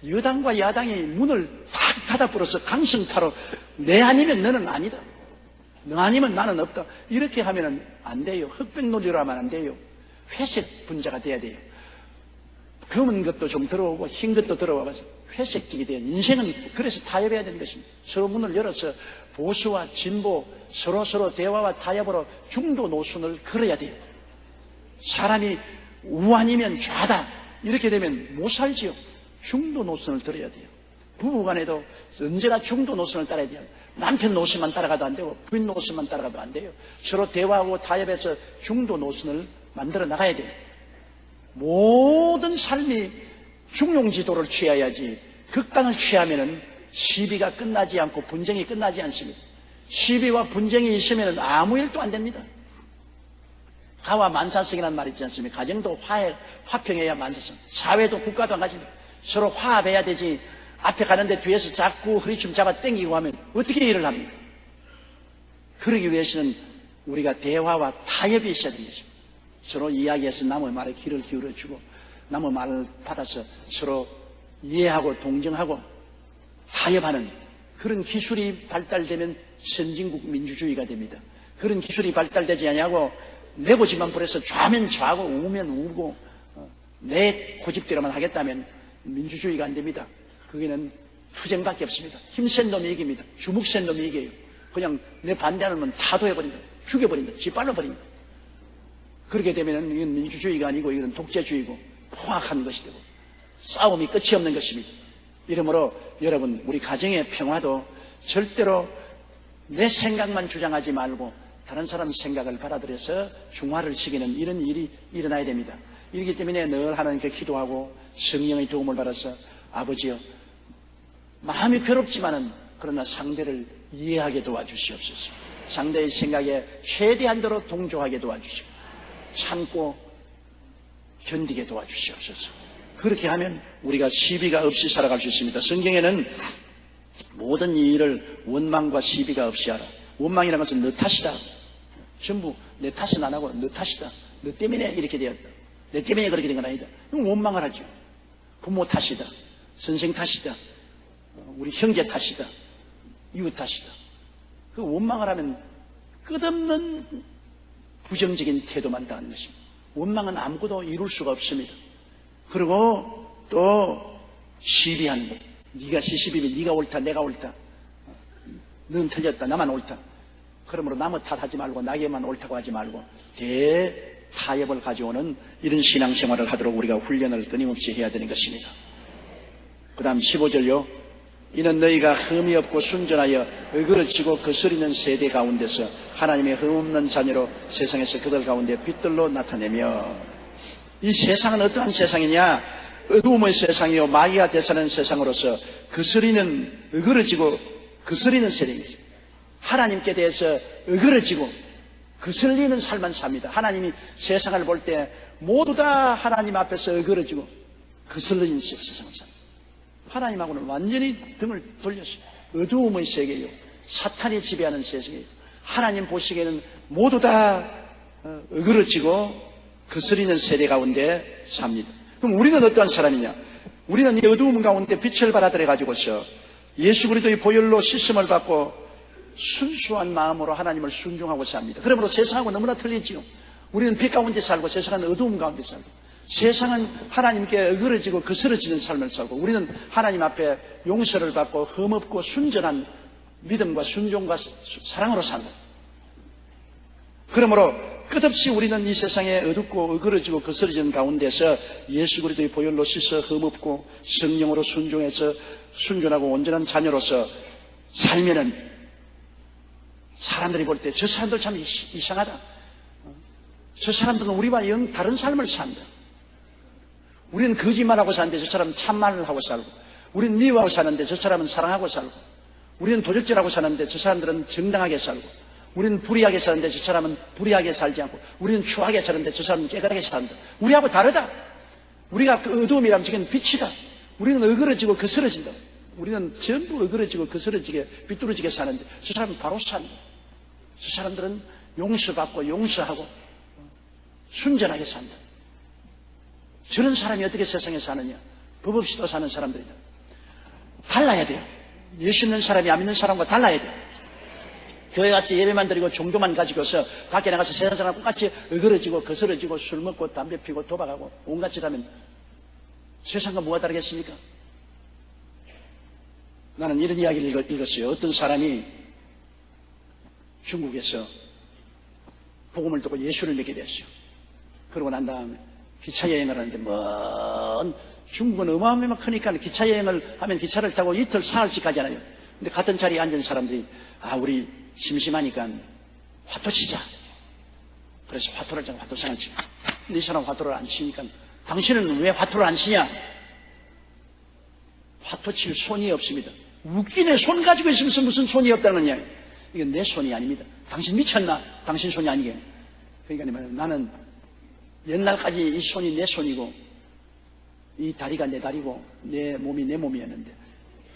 여당과 야당이 문을 탁 닫아버려서 강성파로 내 아니면 너는 아니다. 너 아니면 나는 없다. 이렇게 하면 안 돼요. 흑백 논리로 하면 안 돼요. 회색 분자가 돼야 돼요. 검은 것도 좀 들어오고 흰 것도 들어와서 회색적이 돼요. 인생은 그래서 타협해야 되는 것입니다. 서로 문을 열어서 보수와 진보 서로 대화와 타협으로 중도 노선을 걸어야 돼요. 사람이 우아니면 좌다 이렇게 되면 못 살지요. 중도 노선을 들어야 돼요. 부부간에도 언제나 중도 노선을 따라야 돼요. 남편 노선만 따라가도 안 되고 부인 노선만 따라가도 안 돼요. 서로 대화하고 타협해서 중도 노선을 만들어 나가야 돼요. 모든 삶이 중용지도를 취해야지 극단을 취하면은 시비가 끝나지 않고 분쟁이 끝나지 않습니다. 시비와 분쟁이 있으면 아무 일도 안 됩니다. 가와 만사성이라는 말이 있지 않습니까? 가정도 화평해야 만사성. 사회도 국가도 한 가지입니다. 서로 화합해야 되지. 앞에 가는데 뒤에서 자꾸 허리춤 잡아 당기고 하면 어떻게 일을 합니까? 그러기 위해서는 우리가 대화와 타협이 있어야 되겠습니다. 서로 이야기해서 남의 말에 귀를 기울여주고 남의 말을 받아서 서로 이해하고 동정하고 타협하는 그런 기술이 발달되면 선진국 민주주의가 됩니다. 그런 기술이 발달되지 아니하고 내 고집만 부려서 좌면 좌고 우면 우고 내 고집대로만 하겠다면 민주주의가 안 됩니다. 거기는 투쟁밖에 없습니다. 힘센 놈이 이깁니다. 주먹 센 놈이 이겨요. 그냥 내 반대하는 놈은 타도해버린다. 죽여버린다. 짓밟아버린다. 그렇게 되면 이건 민주주의가 아니고 이건 독재주의고 포악한 것이 되고 싸움이 끝이 없는 것입니다. 이러므로 여러분 우리 가정의 평화도 절대로 내 생각만 주장하지 말고 다른 사람 생각을 받아들여서 중화를 시키는 이런 일이 일어나야 됩니다. 이렇기 때문에 늘 하나님께 기도하고 성령의 도움을 받아서 아버지여 마음이 괴롭지만은 그러나 상대를 이해하게 도와주시옵소서. 상대의 생각에 최대한도로 동조하게 도와주시고 참고 견디게 도와주시옵소서. 그렇게 하면 우리가 시비가 없이 살아갈 수 있습니다. 성경에는 모든 일을 원망과 시비가 없이 하라. 원망이라는 것은 너 탓이다. 전부 내 탓은 안 하고 너 탓이다. 너 때문에 이렇게 되었다. 내 때문에 그렇게 된 건 아니다. 그럼 원망을 하죠. 부모 탓이다. 선생 탓이다. 우리 형제 탓이다. 이웃 탓이다. 그 원망을 하면 끝없는 부정적인 태도만 당하는 것입니다. 원망은 아무것도 이룰 수가 없습니다. 그리고 또 시비하는 것. 네가 시시비면 네가 옳다 내가 옳다. 너는 틀렸다 나만 옳다. 그러므로 남의 탓하지 말고 나에게만 옳다고 하지 말고 대타협을 가져오는 이런 신앙생활을 하도록 우리가 훈련을 끊임없이 해야 되는 것입니다. 그 다음 15절요. 이는 너희가 흠이 없고 순전하여 어그러지고 거스리는 세대 가운데서 하나님의 흠없는 자녀로 세상에서 그들 가운데 빛들로 나타내며. 이 세상은 어떠한 세상이냐? 어두움의 세상이요 마귀가 되사는 세상으로서 거스리는 어그러지고 거스리는 세대입니다. 하나님께 대해서 어그러지고 거슬리는 삶만 삽니다. 하나님이 세상을 볼 때 모두 다 하나님 앞에서 어그러지고 거슬리는 세상을 삽니다. 하나님하고는 완전히 등을 돌렸어요. 어두움의 세계요 사탄이 지배하는 세상이에요. 하나님 보시기에는 모두 다 어그러지고 거스리는 세대 가운데 삽니다. 그럼 우리는 어떠한 사람이냐? 우리는 이 어두움 가운데 빛을 받아들여 가지고서 예수 그리스도의 보혈로 씻음을 받고 순수한 마음으로 하나님을 순종하고 삽니다. 그러므로 세상하고 너무나 틀리지요. 우리는 빛 가운데 살고 세상은 어두움 가운데 살고 세상은 하나님께 어그러지고 거스러지는 삶을 살고 우리는 하나님 앞에 용서를 받고 흠없고 순전한 믿음과 순종과 사랑으로 산다. 그러므로 끝없이 우리는 이 세상에 어둡고 어그러지고 거스러지는 가운데서 예수 그리스도의 보혈로 씻어 흠없고 성령으로 순종해서 순전하고 온전한 자녀로서 살면은 사람들이 볼 때 저 사람들 참 이상하다. 저 사람들은 우리와 영 다른 삶을 산다. 우리는 거짓말하고 사는데 저 사람은 참말을 하고 살고 우리는 미워하고 사는데 저 사람은 사랑하고 살고 우리는 도적질하고 사는데 저 사람들은 정당하게 살고 우리는 불의하게 사는데 저 사람은 불의하게 살지 않고 우리는 추하게 사는데 저 사람은 깨끗하게 산다. 우리하고 다르다. 우리가 그 어두움이라면 저건 빛이다. 우리는 어그러지고 거스러진다. 우리는 전부 어그러지고 거스러지게 비뚤어지게 사는데 저 사람은 바로 산다. 저 사람들은 용서받고 용서하고 순전하게 산다. 저런 사람이 어떻게 세상에 사느냐? 법 없이 또 사는 사람들이다. 달라야 돼요. 예수 믿는 사람이 안 믿는 사람과 달라야 돼요. 교회 가서 예배만 드리고 종교만 가지고서 밖에 나가서 세상 사람 똑같이 어그러지고 거스러지고 술 먹고 담배 피고 도박하고 온갖 짓 하면 세상과 뭐가 다르겠습니까? 나는 이런 이야기를 읽었어요. 어떤 사람이 중국에서 복음을 듣고 예수를 믿게 됐어요. 그러고 난 다음에 기차 여행을 하는데 먼 중국은 어마어마하게 크니까 기차 여행을 하면 기차를 타고 이틀 사흘씩 가잖아요. 근데 같은 자리에 앉은 사람들이 우리 심심하니까 화토 치자. 그래서 화토를 잡고 화토상을 치고 근데 이 사람 화토를 안 치니까 당신은 왜 화토를 안 치냐? 화토 칠 손이 없습니다. 웃기네. 손 가지고 있으면서 무슨 손이 없다는 거냐? 이건 내 손이 아닙니다. 당신 미쳤나? 당신 손이 아니게. 그러니까 나는 옛날까지 이 손이 내 손이고 이 다리가 내 다리고 내 몸이 내 몸이었는데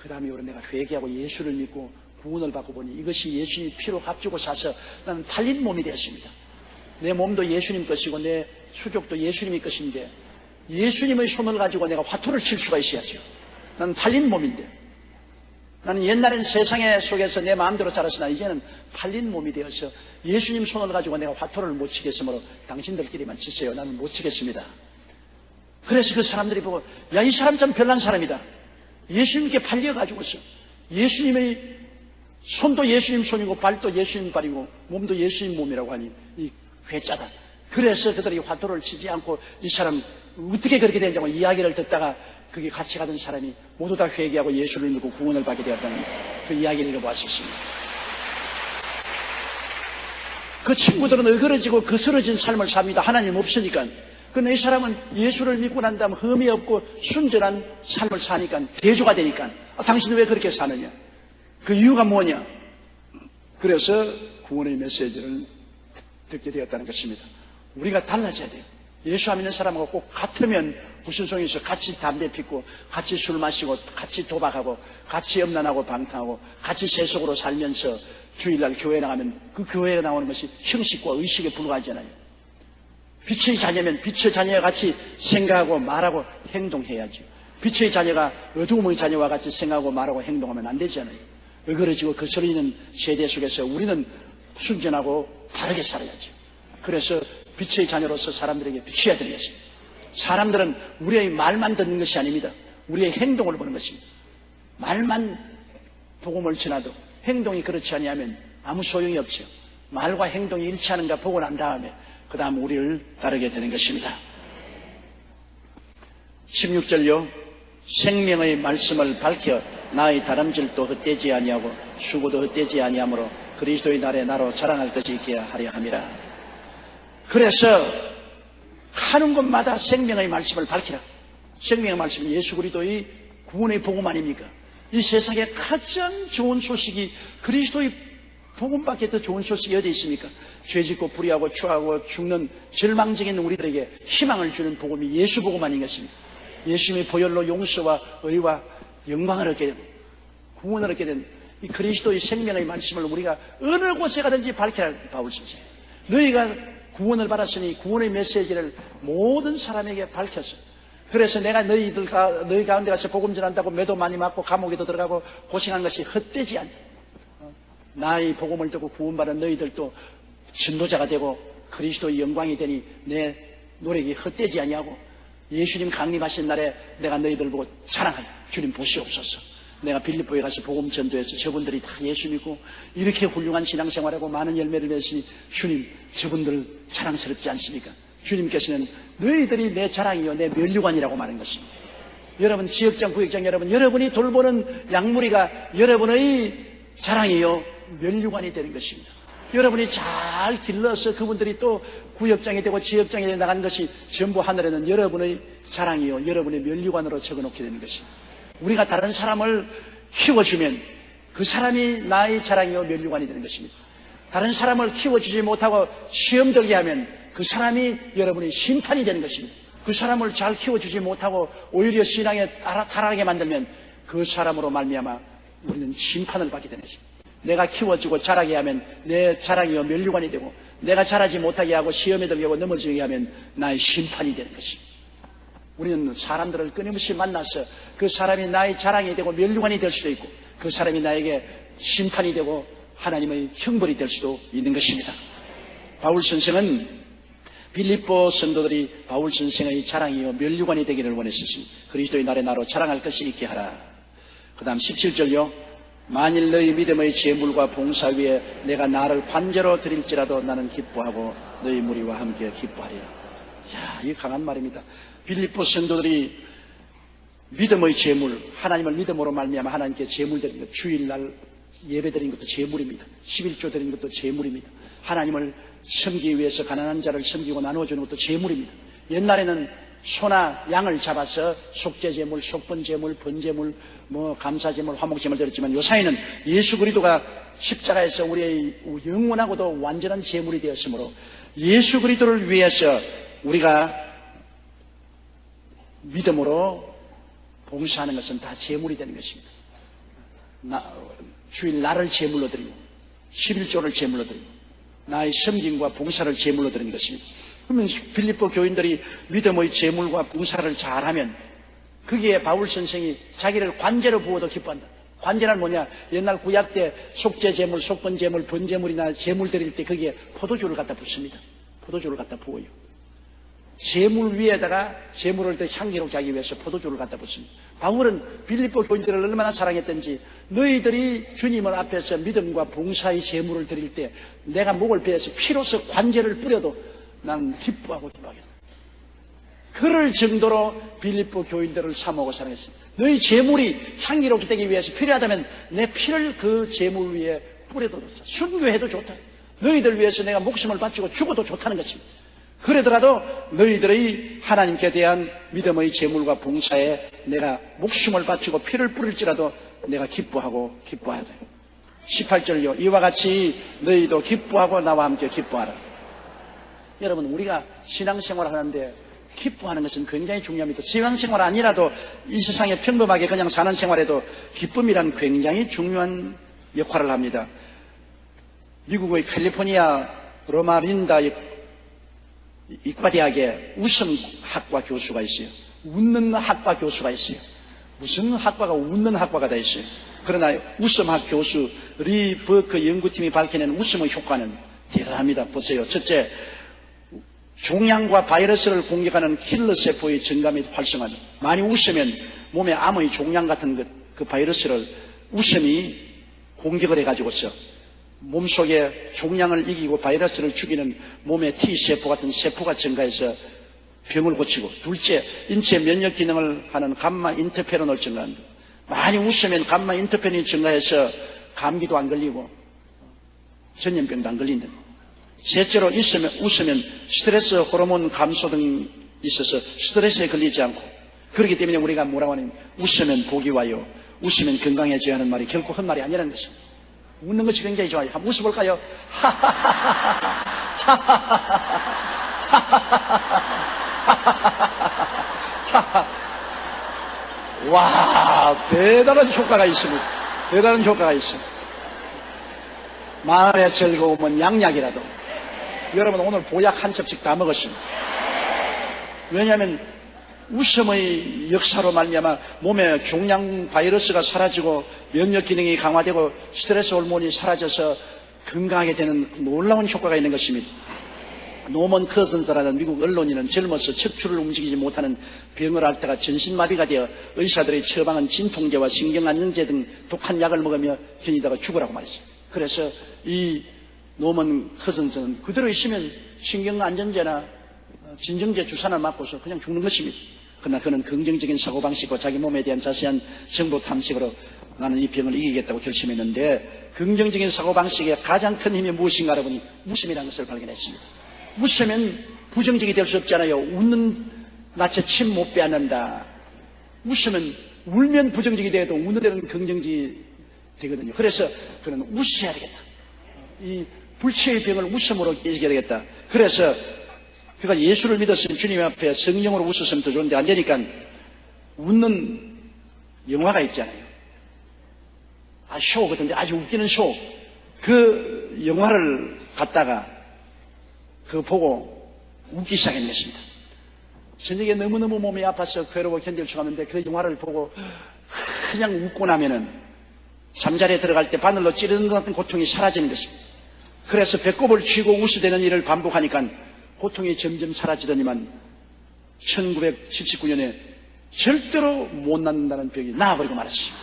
그 다음에 내가 회개하고 예수를 믿고 구원을 받고 보니 이것이 예수님 피로 값주고 사서 나는 팔린 몸이 되었습니다. 내 몸도 예수님 것이고 내 수족도 예수님의 것인데 예수님의 손을 가지고 내가 화투를 칠 수가 있어야죠. 나는 팔린 몸인데 나는 옛날엔 세상의 속에서 내 마음대로 자랐으나 이제는 팔린 몸이 되어서 예수님 손을 가지고 내가 화투를 못 치겠으므로 당신들끼리만 치세요. 나는 못 치겠습니다. 그래서 그 사람들이 보고 야, 이 사람 참 별난 사람이다. 예수님께 팔려가지고서 예수님의 손도 예수님 손이고 발도 예수님 발이고 몸도 예수님 몸이라고 하니 이 괴짜다. 그래서 그들이 화투를 치지 않고 이 사람 어떻게 그렇게 되냐고 이야기를 듣다가 거기 같이 가던 사람이 모두 다 회개하고 예수를 믿고 구원을 받게 되었다는 그 이야기를 읽어보았습니다. 그 친구들은 어그러지고 거스러진 삶을 삽니다. 하나님 없으니까. 그런데 이 사람은 예수를 믿고 난 다음 흠이 없고 순전한 삶을 사니까 대조가 되니까 당신은 왜 그렇게 사느냐? 그 이유가 뭐냐? 그래서 구원의 메시지를 듣게 되었다는 것입니다. 우리가 달라져야 돼요. 예수 안 믿는 사람하고 꼭 같으면 무슨 소용이 있어? 같이 담배 피고 같이 술 마시고 같이 도박하고 같이 음란하고 방탕하고 같이 세속으로 살면서 주일날 교회 나가면 그 교회에 나오는 것이 형식과 의식에 불과하잖아요. 빛의 자녀면 빛의 자녀와 같이 생각하고 말하고 행동해야죠. 빛의 자녀가 어두움의 자녀와 같이 생각하고 말하고 행동하면 안 되잖아요. 어그러지고 거스르는 세대 속에서 우리는 순전하고 바르게 살아야죠. 그래서 빛의 자녀로서 사람들에게 비춰야 되는 것입니다. 사람들은 우리의 말만 듣는 것이 아닙니다. 우리의 행동을 보는 것입니다. 말만 복음을 전하도 행동이 그렇지 아니하면 아무 소용이 없죠. 말과 행동이 일치하는가 보고 난 다음에 그 다음 우리를 따르게 되는 것입니다. 16절요. 생명의 말씀을 밝혀 나의 다름질도 헛되지 아니하고 수고도 헛되지 아니하므로 그리스도의 날에 나로 자랑할 것이 있게 하려 함이라. 그래서 하는 곳마다 생명의 말씀을 밝히라. 생명의 말씀은 예수 그리스도의 구원의 복음 아닙니까? 이 세상에 가장 좋은 소식이 그리스도의 복음밖에 더 좋은 소식이 어디 있습니까? 죄짓고 불의하고 추하고 죽는 절망적인 우리들에게 희망을 주는 복음이 예수 복음 아닌 것입니다. 예수님의 보혈로 용서와 의와 영광을 얻게 되고 구원을 얻게 된 이 그리스도의 생명의 말씀을 우리가 어느 곳에 가든지 밝히라. 바울 선생. 너희가 구원을 받았으니 구원의 메시지를 모든 사람에게 밝혔어. 그래서 내가 너희 가운데 가서 복음 전한다고 매도 많이 맞고 감옥에도 들어가고 고생한 것이 헛되지 않다. 나의 복음을 듣고 구원받은 너희들도 전도자가 되고 그리스도의 영광이 되니 내 노력이 헛되지 아니하고 예수님 강림하신 날에 내가 너희들 보고 자랑하여 주님 보시옵소서. 내가 빌립보에 가서 복음 전도해서 저분들이 다 예수 믿고 이렇게 훌륭한 신앙생활하고 많은 열매를 맺으니 주님 저분들 자랑스럽지 않습니까? 주님께서는 너희들이 내 자랑이요 내 면류관이라고 말한 것입니다. 여러분 지역장 구역장 여러분이 돌보는 양무리가 여러분의 자랑이요 면류관이 되는 것입니다. 여러분이 잘 길러서 그분들이 또 구역장이 되고 지역장이 나간 것이 전부 하늘에는 여러분의 자랑이요 여러분의 면류관으로 적어놓게 되는 것입니다. 우리가 다른 사람을 키워주면 그 사람이 나의 자랑이요 면류관이 되는 것입니다. 다른 사람을 키워주지 못하고 시험 들게 하면 그 사람이 여러분의 심판이 되는 것입니다. 그 사람을 잘 키워주지 못하고 오히려 신앙에 타락하게 만들면 그 사람으로 말미암아 우리는 심판을 받게 되는 것입니다. 내가 키워주고 자라게 하면 내 자랑이요 면류관이 되고 내가 자라지 못하게 하고 시험에 들게 하고 넘어지게 하면 나의 심판이 되는 것입니다. 우리는 사람들을 끊임없이 만나서 그 사람이 나의 자랑이 되고 면류관이 될 수도 있고 그 사람이 나에게 심판이 되고 하나님의 형벌이 될 수도 있는 것입니다. 바울 선생은 빌립보 성도들이 바울 선생의 자랑이요 면류관이 되기를 원했었습니다. 그리스도의 날에 나로 자랑할 것이 있게 하라. 그 다음 17절요. 만일 너희 믿음의 제물과 봉사 위에 내가 나를 관제로 드릴지라도 나는 기뻐하고 너희 무리와 함께 기뻐하리라. 야, 이 강한 말입니다. 빌립보 성도들이 믿음의 제물, 하나님을 믿음으로 말미암아 하나님께 제물 드린 것, 주일날 예배 드린 것도 제물입니다. 11조 드린 것도 제물입니다. 하나님을 섬기기 위해서 가난한 자를 섬기고 나누어주는 것도 제물입니다. 옛날에는 소나 양을 잡아서 속죄제물, 속번제물, 번제물, 감사제물, 화목제물 드렸지만 요사이는 예수 그리스도가 십자가에서 우리의 영원하고도 완전한 제물이 되었으므로 예수 그리스도를 위해서 우리가 믿음으로 봉사하는 것은 다 제물이 되는 것입니다. 주일 나를 제물로 드리고 11조를 제물로 드리고 나의 섬김과 봉사를 제물로 드리는 것입니다. 그러면 빌립보 교인들이 믿음의 제물과 봉사를 잘하면 거기에 바울 선생이 자기를 관제로 부어도 기뻐한다. 관제는 뭐냐? 옛날 구약 때 속죄 제물, 속건 제물, 번제물이나 제물 드릴 때 거기에 포도주를 갖다 붓습니다. 포도주를 갖다 부어요. 제물 위에다가 제물을 더 향기롭게 하기 위해서 포도주를 갖다 붓습니다. 바울은 빌립보 교인들을 얼마나 사랑했던지 너희들이 주님을 앞에서 믿음과 봉사의 제물을 드릴 때 내가 목을 베어서 피로써 관제를 뿌려도 난 기뻐하고 기뻐하겠다. 그럴 정도로 빌립보 교인들을 사모하고 사랑했습니다. 너희 제물이 향기롭게 되기 위해서 필요하다면 내 피를 그 제물 위에 뿌려도 좋다. 순교해도 좋다. 너희들 위해서 내가 목숨을 바치고 죽어도 좋다는 것입니다. 그러더라도 너희들의 하나님께 대한 믿음의 제물과 봉사에 내가 목숨을 바치고 피를 뿌릴지라도 내가 기뻐하고 기뻐해야 돼요. 18절요. 이와 같이 너희도 기뻐하고 나와 함께 기뻐하라. 여러분, 우리가 신앙생활을 하는데 기뻐하는 것은 굉장히 중요합니다. 신앙생활 아니라도 이 세상에 평범하게 그냥 사는 생활에도 기쁨이란 굉장히 중요한 역할을 합니다. 미국의 캘리포니아 로마린다 이과대학에 웃음학과 교수가 있어요. 웃는 학과 교수가 있어요. 무슨 학과가 웃는 학과가 다 있어요. 그러나 웃음학 교수 리 버크 연구팀이 밝혀낸 웃음의 효과는 대단합니다. 보세요. 첫째, 종양과 바이러스를 공격하는 킬러 세포의 증가 및 활성화입니다. 많이 웃으면 몸에 암의 종양 같은 그 바이러스를 웃음이 공격을 해가지고서 몸속에 종양을 이기고 바이러스를 죽이는 몸의 T세포 같은 세포가 증가해서 병을 고치고, 둘째, 인체 면역 기능을 하는 감마 인터페론을 증가한다. 많이 웃으면 감마 인터페론이 증가해서 감기도 안 걸리고 전염병도 안 걸린다. 셋째로 웃으면 스트레스 호르몬 감소 등이 있어서 스트레스에 걸리지 않고, 그렇기 때문에 우리가 뭐라고 하냐면 웃으면 복이 와요, 웃으면 건강해져야 하는 말이 결코 헛말이 아니라는 것입니다. 웃는 것이 굉장히 좋아요. 한번 웃어볼까요? 와, 대단한 효과가 있습니다. 대단한 효과가 있습니다. 마음의 즐거움은 양약이라도. 여러분, 오늘 보약 한 첩씩 다 먹었습니다. 왜냐하면 웃음의 역사로 말미암아 몸에 종양 바이러스가 사라지고 면역 기능이 강화되고 스트레스 호르몬이 사라져서 건강하게 되는 놀라운 효과가 있는 것입니다. 노먼 커슨스라는 미국 언론인은 젊어서 척추를 움직이지 못하는 병을 앓다가 전신마비가 되어 의사들의 처방한 진통제와 신경안정제 등 독한 약을 먹으며 견디다가 죽으라고 말했어요. 그래서 이 노먼 커슨스는 그대로 있으면 신경안정제나 진정제 주사나 맞고서 그냥 죽는 것입니다. 그러나 그는 긍정적인 사고방식과 자기 몸에 대한 자세한 정보 탐색으로 나는 이 병을 이기겠다고 결심했는데, 긍정적인 사고방식의 가장 큰 힘이 무엇인가 알아보니 웃음이라는 것을 발견했습니다. 웃으면 부정적이 될 수 없잖아요. 웃는 낯에 침 못 빼앗는다. 웃으면, 울면 부정적이 돼도 웃는 데는 긍정적이 되거든요. 그래서 그는 웃어야 되겠다. 이 불치의 병을 웃음으로 이겨야 되겠다. 그래서 그가 예수를 믿었으면 주님 앞에 성령으로 웃었으면 더 좋은데 안 되니까 웃는 영화가 있잖아요. 쇼 같은데 아주 웃기는 쇼. 그 영화를 갖다가 그거 보고 웃기 시작했는 것입니다. 저녁에 너무너무 몸이 아파서 괴로워 견딜 수가 없는데 그 영화를 보고 그냥 웃고 나면은 잠자리에 들어갈 때 바늘로 찌르는 것 같은 고통이 사라지는 것입니다. 그래서 배꼽을 쥐고 웃으되는 일을 반복하니까 고통이 점점 사라지더니만 1979년에 절대로 못 낫는다는 병이 나아버리고 말았어요.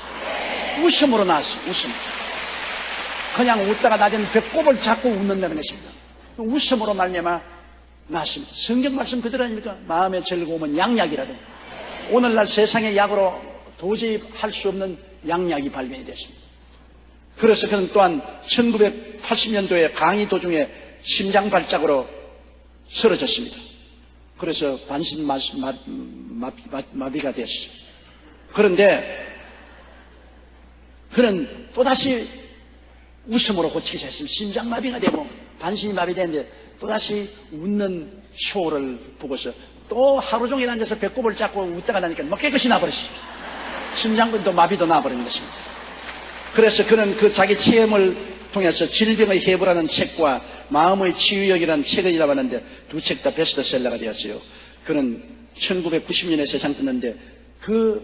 웃음으로 나았어요. 웃음. 그냥 웃다가 낮에는 배꼽을 잡고 웃는다는 것입니다. 웃음으로 말미암아 나았습니다. 성경 말씀 그대로 아닙니까? 마음의 즐거움은 양약이라도. 오늘날 세상의 약으로 도저히 할 수 없는 양약이 발견이 됐습니다. 그래서 그는 또한 1980년도에 강의 도중에 심장 발작으로 쓰러졌습니다. 그래서 반신 마비가 됐어요. 그런데 그는 또다시 웃음으로 고치기 시작했습니다. 심장마비가 되고 반신이 마비되는데 또다시 웃는 쇼를 보고서 또 하루 종일 앉아서 배꼽을 잡고 웃다가 나니까 막 깨끗이 나버리시. 심장근도 마비도 나버리는 것입니다. 그래서 그는 그 자기 체험을 통해서 질병의 해부라는 책과 마음의 치유역이라는 책을 일어봤는데 두 책 다 베스트셀러가 되었어요. 그는 1990년에 세상 끝났는데 그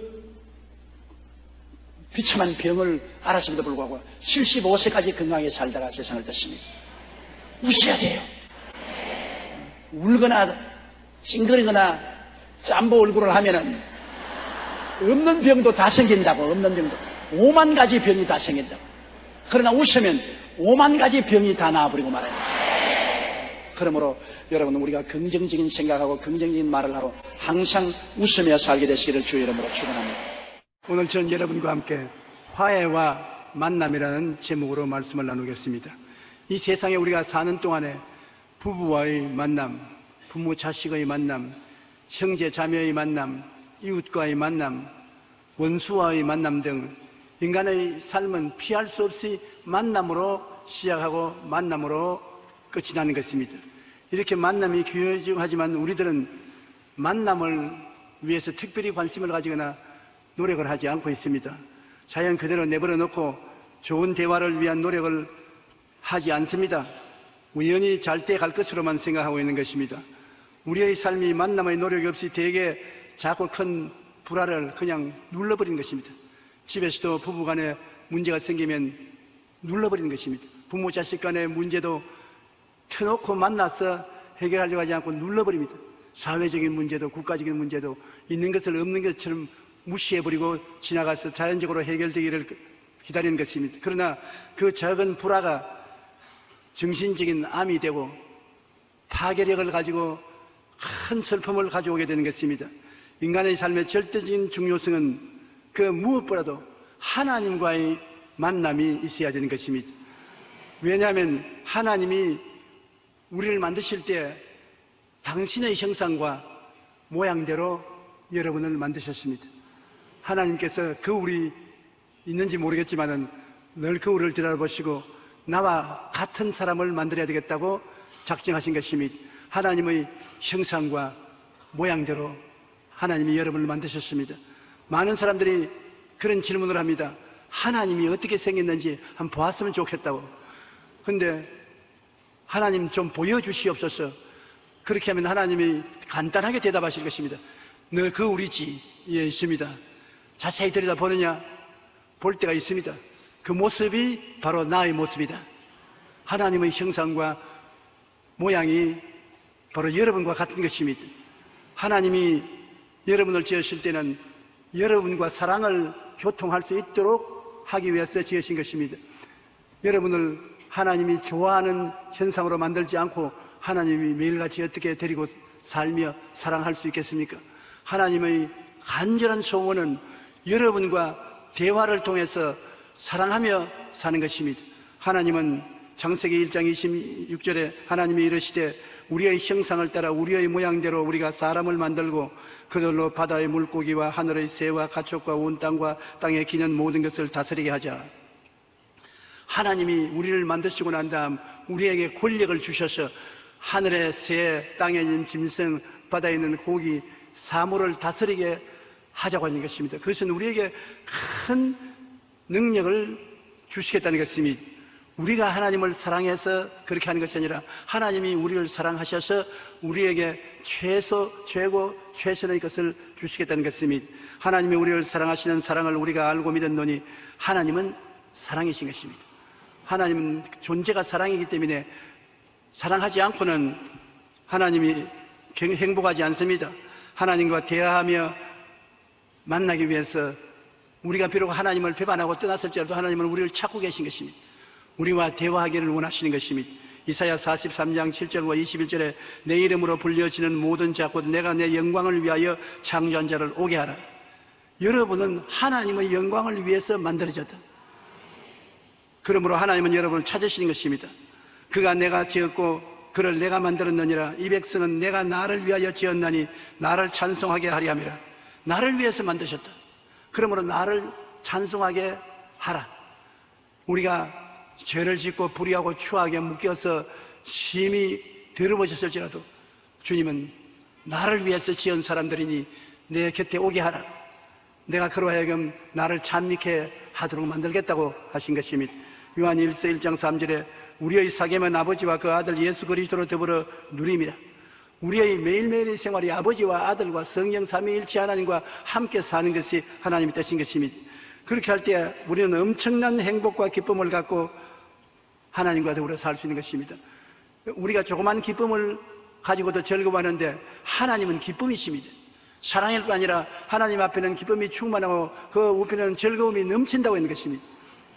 비참한 병을 알았음에도 불구하고 75세까지 건강하게 살다가 세상을 떴습니다. 웃어야 돼요. 울거나 찡그리거나 짬보 얼굴을 하면은 없는 병도 다 생긴다고. 없는 병도 5만 가지 병이 다 생긴다고. 그러나 웃으면 5만 가지 병이 다 나아버리고 말아요. 그러므로 여러분, 우리가 긍정적인 생각하고 긍정적인 말을 하고 항상 웃으며 살게 되시기를 주의 이름으로 축원합니다. 오늘 저는 여러분과 함께 화해와 만남이라는 제목으로 말씀을 나누겠습니다. 이 세상에 우리가 사는 동안에 부부와의 만남, 부모 자식의 만남, 형제 자매의 만남, 이웃과의 만남, 원수와의 만남 등 인간의 삶은 피할 수 없이 만남으로 시작하고 만남으로 끝이 나는 것입니다. 이렇게 만남이 귀하지만 우리들은 만남을 위해서 특별히 관심을 가지거나 노력을 하지 않고 있습니다. 자연 그대로 내버려 놓고 좋은 대화를 위한 노력을 하지 않습니다. 우연히 잘 때 갈 것으로만 생각하고 있는 것입니다. 우리의 삶이 만남의 노력이 없이 대개 작고 큰 불화를 그냥 눌러버리는 것입니다. 집에서도 부부간에 문제가 생기면 눌러버리는 것입니다. 부모 자식 간의 문제도 터놓고 만나서 해결하려고 하지 않고 눌러버립니다. 사회적인 문제도 국가적인 문제도 있는 것을 없는 것처럼 무시해버리고 지나가서 자연적으로 해결되기를 기다리는 것입니다. 그러나 그 작은 불화가 정신적인 암이 되고 파괴력을 가지고 큰 슬픔을 가져오게 되는 것입니다. 인간의 삶의 절대적인 중요성은 그 무엇보다도 하나님과의 만남이 있어야 되는 것입니다. 왜냐하면 하나님이 우리를 만드실 때 당신의 형상과 모양대로 여러분을 만드셨습니다. 하나님께서 거울이 있는지 모르겠지만은 늘 거울을 들여다보시고 나와 같은 사람을 만들어야 되겠다고 작정하신 것입니다. 하나님의 형상과 모양대로 하나님이 여러분을 만드셨습니다. 많은 사람들이 그런 질문을 합니다. 하나님이 어떻게 생겼는지 한번 보았으면 좋겠다고. 근데 하나님 좀 보여주시옵소서. 그렇게 하면 하나님이 간단하게 대답하실 것입니다. 너 거울이지에 있습니다. 자세히 들여다보느냐? 볼 때가 있습니다. 그 모습이 바로 나의 모습이다. 하나님의 형상과 모양이 바로 여러분과 같은 것입니다. 하나님이 여러분을 지으실 때는 여러분과 사랑을 교통할 수 있도록 하기 위해서 지으신 것입니다. 여러분을 하나님이 좋아하는 현상으로 만들지 않고 하나님이 매일같이 어떻게 데리고 살며 사랑할 수 있겠습니까? 하나님의 간절한 소원은 여러분과 대화를 통해서 사랑하며 사는 것입니다. 하나님은 창세기 1장 26절에 하나님이 이르시되 우리의 형상을 따라 우리의 모양대로 우리가 사람을 만들고 그들로 바다의 물고기와 하늘의 새와 가축과 온 땅과 땅에 기는 모든 것을 다스리게 하자. 하나님이 우리를 만드시고 난 다음 우리에게 권력을 주셔서 하늘의 새, 땅에 있는 짐승, 바다에 있는 고기, 사물을 다스리게 하자고 하는 것입니다. 그것은 우리에게 큰 능력을 주시겠다는 것입니다. 우리가 하나님을 사랑해서 그렇게 하는 것이 아니라 하나님이 우리를 사랑하셔서 우리에게 최고, 최선의 것을 주시겠다는 것입니다. 하나님이 우리를 사랑하시는 사랑을 우리가 알고 믿었노니 하나님은 사랑이신 것입니다. 하나님은 존재가 사랑이기 때문에 사랑하지 않고는 하나님이 행복하지 않습니다. 하나님과 대화하며 만나기 위해서 우리가 비록 하나님을 배반하고 떠났을지라도 하나님은 우리를 찾고 계신 것입니다. 우리와 대화하기를 원하시는 것입니다. 이사야 43장 7절과 21절에 내 이름으로 불려지는 모든 자 곧 내가 내 영광을 위하여 창조한 자를 오게 하라. 여러분은 하나님의 영광을 위해서 만들어졌다. 그러므로 하나님은 여러분을 찾으시는 것입니다. 그가 내가 지었고 그를 내가 만들었느니라. 이 백성은 내가 나를 위하여 지었나니 나를 찬송하게 하리 함이라. 나를 위해서 만드셨다. 그러므로 나를 찬송하게 하라. 우리가 죄를 짓고 불의하고 추하게 묶여서 심히 더러워졌을지라도 주님은 나를 위해서 지은 사람들이니 내 곁에 오게 하라. 내가 그로 하여금 나를 찬미케 하도록 만들겠다고 하신 것입니다. 요한 1서 1장 3절에 우리의 사귐은 아버지와 그 아들 예수 그리스도로 더불어 누림이라. 우리의 매일매일의 생활이 아버지와 아들과 성령 삼위일체 하나님과 함께 사는 것이 하나님의 뜻인 것입니다. 그렇게 할 때 우리는 엄청난 행복과 기쁨을 갖고 하나님과 더불어 살 수 있는 것입니다. 우리가 조그만 기쁨을 가지고도 즐거워하는데 하나님은 기쁨이십니다. 사랑일 뿐 아니라 하나님 앞에는 기쁨이 충만하고 그 우편에는 즐거움이 넘친다고 있는 것입니다.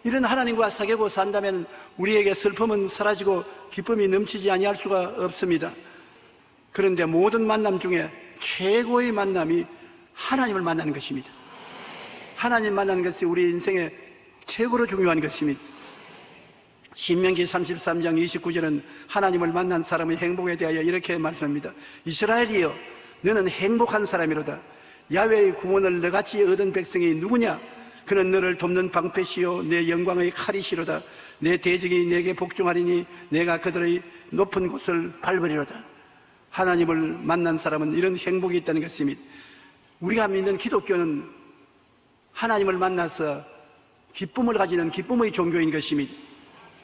이런 하나님과 사귀고 산다면 우리에게 슬픔은 사라지고 기쁨이 넘치지 아니할 수가 없습니다. 그런데 모든 만남 중에 최고의 만남이 하나님을 만나는 것입니다. 하나님 만나는 것이 우리 인생의 최고로 중요한 것입니다. 신명기 33장 29절은 하나님을 만난 사람의 행복에 대하여 이렇게 말씀합니다. 이스라엘이여 너는 행복한 사람이로다. 야훼의 구원을 너같이 얻은 백성이 누구냐? 그는 너를 돕는 방패시요 내 영광의 칼이시로다. 내 대적이 내게 복종하리니 내가 그들의 높은 곳을 밟으리로다. 하나님을 만난 사람은 이런 행복이 있다는 것입니다. 우리가 믿는 기독교는 하나님을 만나서 기쁨을 가지는 기쁨의 종교인 것입니다.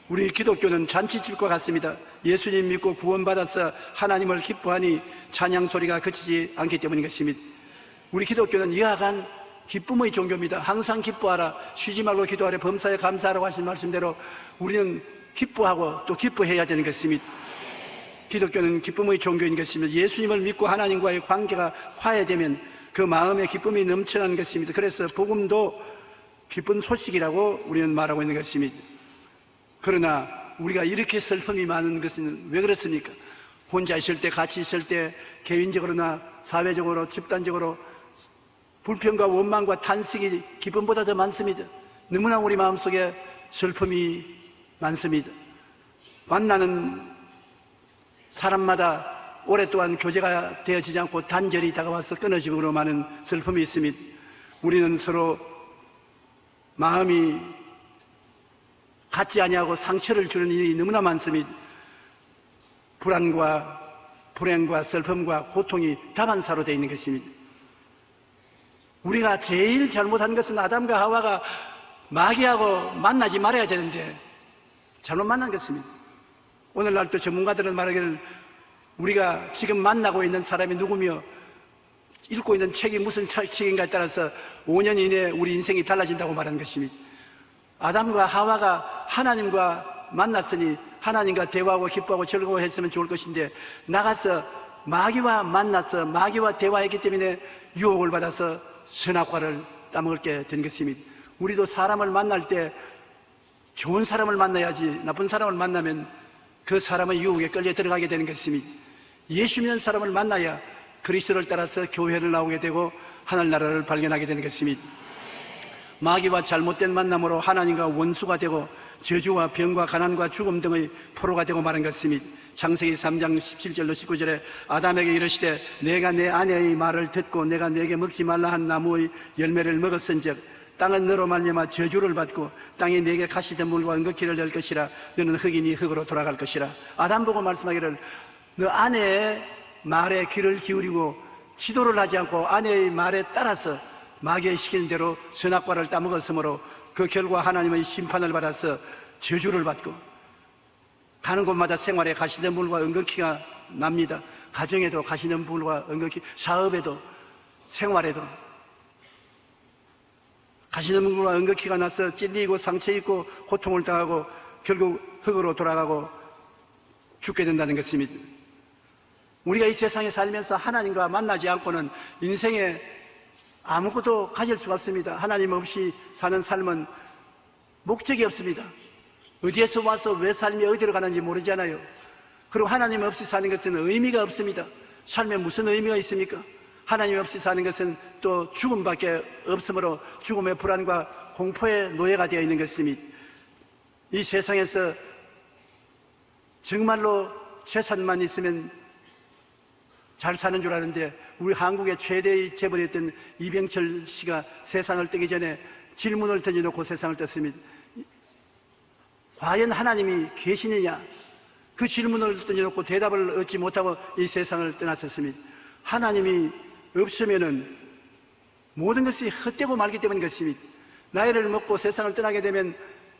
우리 기독교는 잔치집과 같습니다. 예수님 믿고 구원받아서 하나님을 기뻐하니 찬양 소리가 그치지 않기 때문인 것입니다. 우리 기독교는 이하간 기쁨의 종교입니다. 항상 기뻐하라, 쉬지 말고 기도하라, 범사에 감사하라고 하신 말씀대로 우리는 기뻐하고 또 기뻐해야 되는 것입니다. 기독교는 기쁨의 종교인 것입니다. 예수님을 믿고 하나님과의 관계가 화해되면 그 마음에 기쁨이 넘쳐나는 것입니다. 그래서 복음도 기쁜 소식이라고 우리는 말하고 있는 것입니다. 그러나 우리가 이렇게 슬픔이 많은 것은 왜 그렇습니까? 혼자 있을 때, 같이 있을 때, 개인적으로나 사회적으로, 집단적으로 불평과 원망과 탄식이 기쁨보다 더 많습니다. 너무나 우리 마음속에 슬픔이 많습니다. 만나는 사람마다 오랫동안 교제가 되어지지 않고 단절이 다가와서 끊어짐으로 많은 슬픔이 있습니다. 우리는 서로 마음이 같지 아니하고 상처를 주는 일이 너무나 많습니다. 불안과 불행과 슬픔과 고통이 다반사로 되어 있는 것입니다. 우리가 제일 잘못한 것은 아담과 하와가 마귀하고 만나지 말아야 되는데 잘못 만난 것입니다. 오늘날 또 전문가들은 말하기를 우리가 지금 만나고 있는 사람이 누구며 읽고 있는 책이 무슨 책인가에 따라서 5년 이내에 우리 인생이 달라진다고 말하는 것입니다. 아담과 하와가 하나님과 만났으니 하나님과 대화하고 기뻐하고 즐거워했으면 좋을 것인데 나가서 마귀와 만나서 마귀와 대화했기 때문에 유혹을 받아서 선악과를 따먹게 된 것입니다. 우리도 사람을 만날 때 좋은 사람을 만나야지 나쁜 사람을 만나면 그 사람의 유혹에 끌려 들어가게 되는 것입니다. 예수 믿는 사람을 만나야 그리스도를 따라서 교회를 나오게 되고 하늘나라를 발견하게 되는 것입니다. 마귀와 잘못된 만남으로 하나님과 원수가 되고 저주와 병과 가난과 죽음 등의 포로가 되고 마는 것입니다. 창세기 3장 17절로 19절에 아담에게 이르시되 내가 내 아내의 말을 듣고 내가 내게 먹지 말라 한 나무의 열매를 먹었은즉 땅은 너로 말미암아 저주를 받고 땅이 내게 가시덤불과 은거키를 낼 것이라 너는 흙이니 흙으로 돌아갈 것이라. 아담 보고 말씀하기를 너 아내의 말에 귀를 기울이고 지도를 하지 않고 아내의 말에 따라서 마귀의 시키는 대로 선악과를 따먹었으므로 그 결과 하나님의 심판을 받아서 저주를 받고 가는 곳마다 생활에 가시덤불과 은거키가 납니다. 가정에도 가시덤불과 은거키, 사업에도 생활에도 가시덤불과 은거키가 나서 찔리고 상처 입고 고통을 당하고 결국 흙으로 돌아가고 죽게 된다는 것입니다. 우리가 이 세상에 살면서 하나님과 만나지 않고는 인생에 아무것도 가질 수가 없습니다. 하나님 없이 사는 삶은 목적이 없습니다. 어디에서 와서 왜 삶이 어디로 가는지 모르잖아요. 그리고 하나님 없이 사는 것은 의미가 없습니다. 삶에 무슨 의미가 있습니까? 하나님 없이 사는 것은 또 죽음밖에 없으므로 죽음의 불안과 공포의 노예가 되어 있는 것입니다. 이 세상에서 정말로 재산만 있으면 잘 사는 줄 아는데 우리 한국의 최대의 재벌이었던 이병철 씨가 세상을 뜨기 전에 질문을 던져놓고 세상을 떴습니다. 과연 하나님이 계시느냐? 그 질문을 던져놓고 대답을 얻지 못하고 이 세상을 떠났었습니다. 하나님이 없으면은 모든 것이 헛되고 말기 때문인 것입니다. 나이를 먹고 세상을 떠나게 되면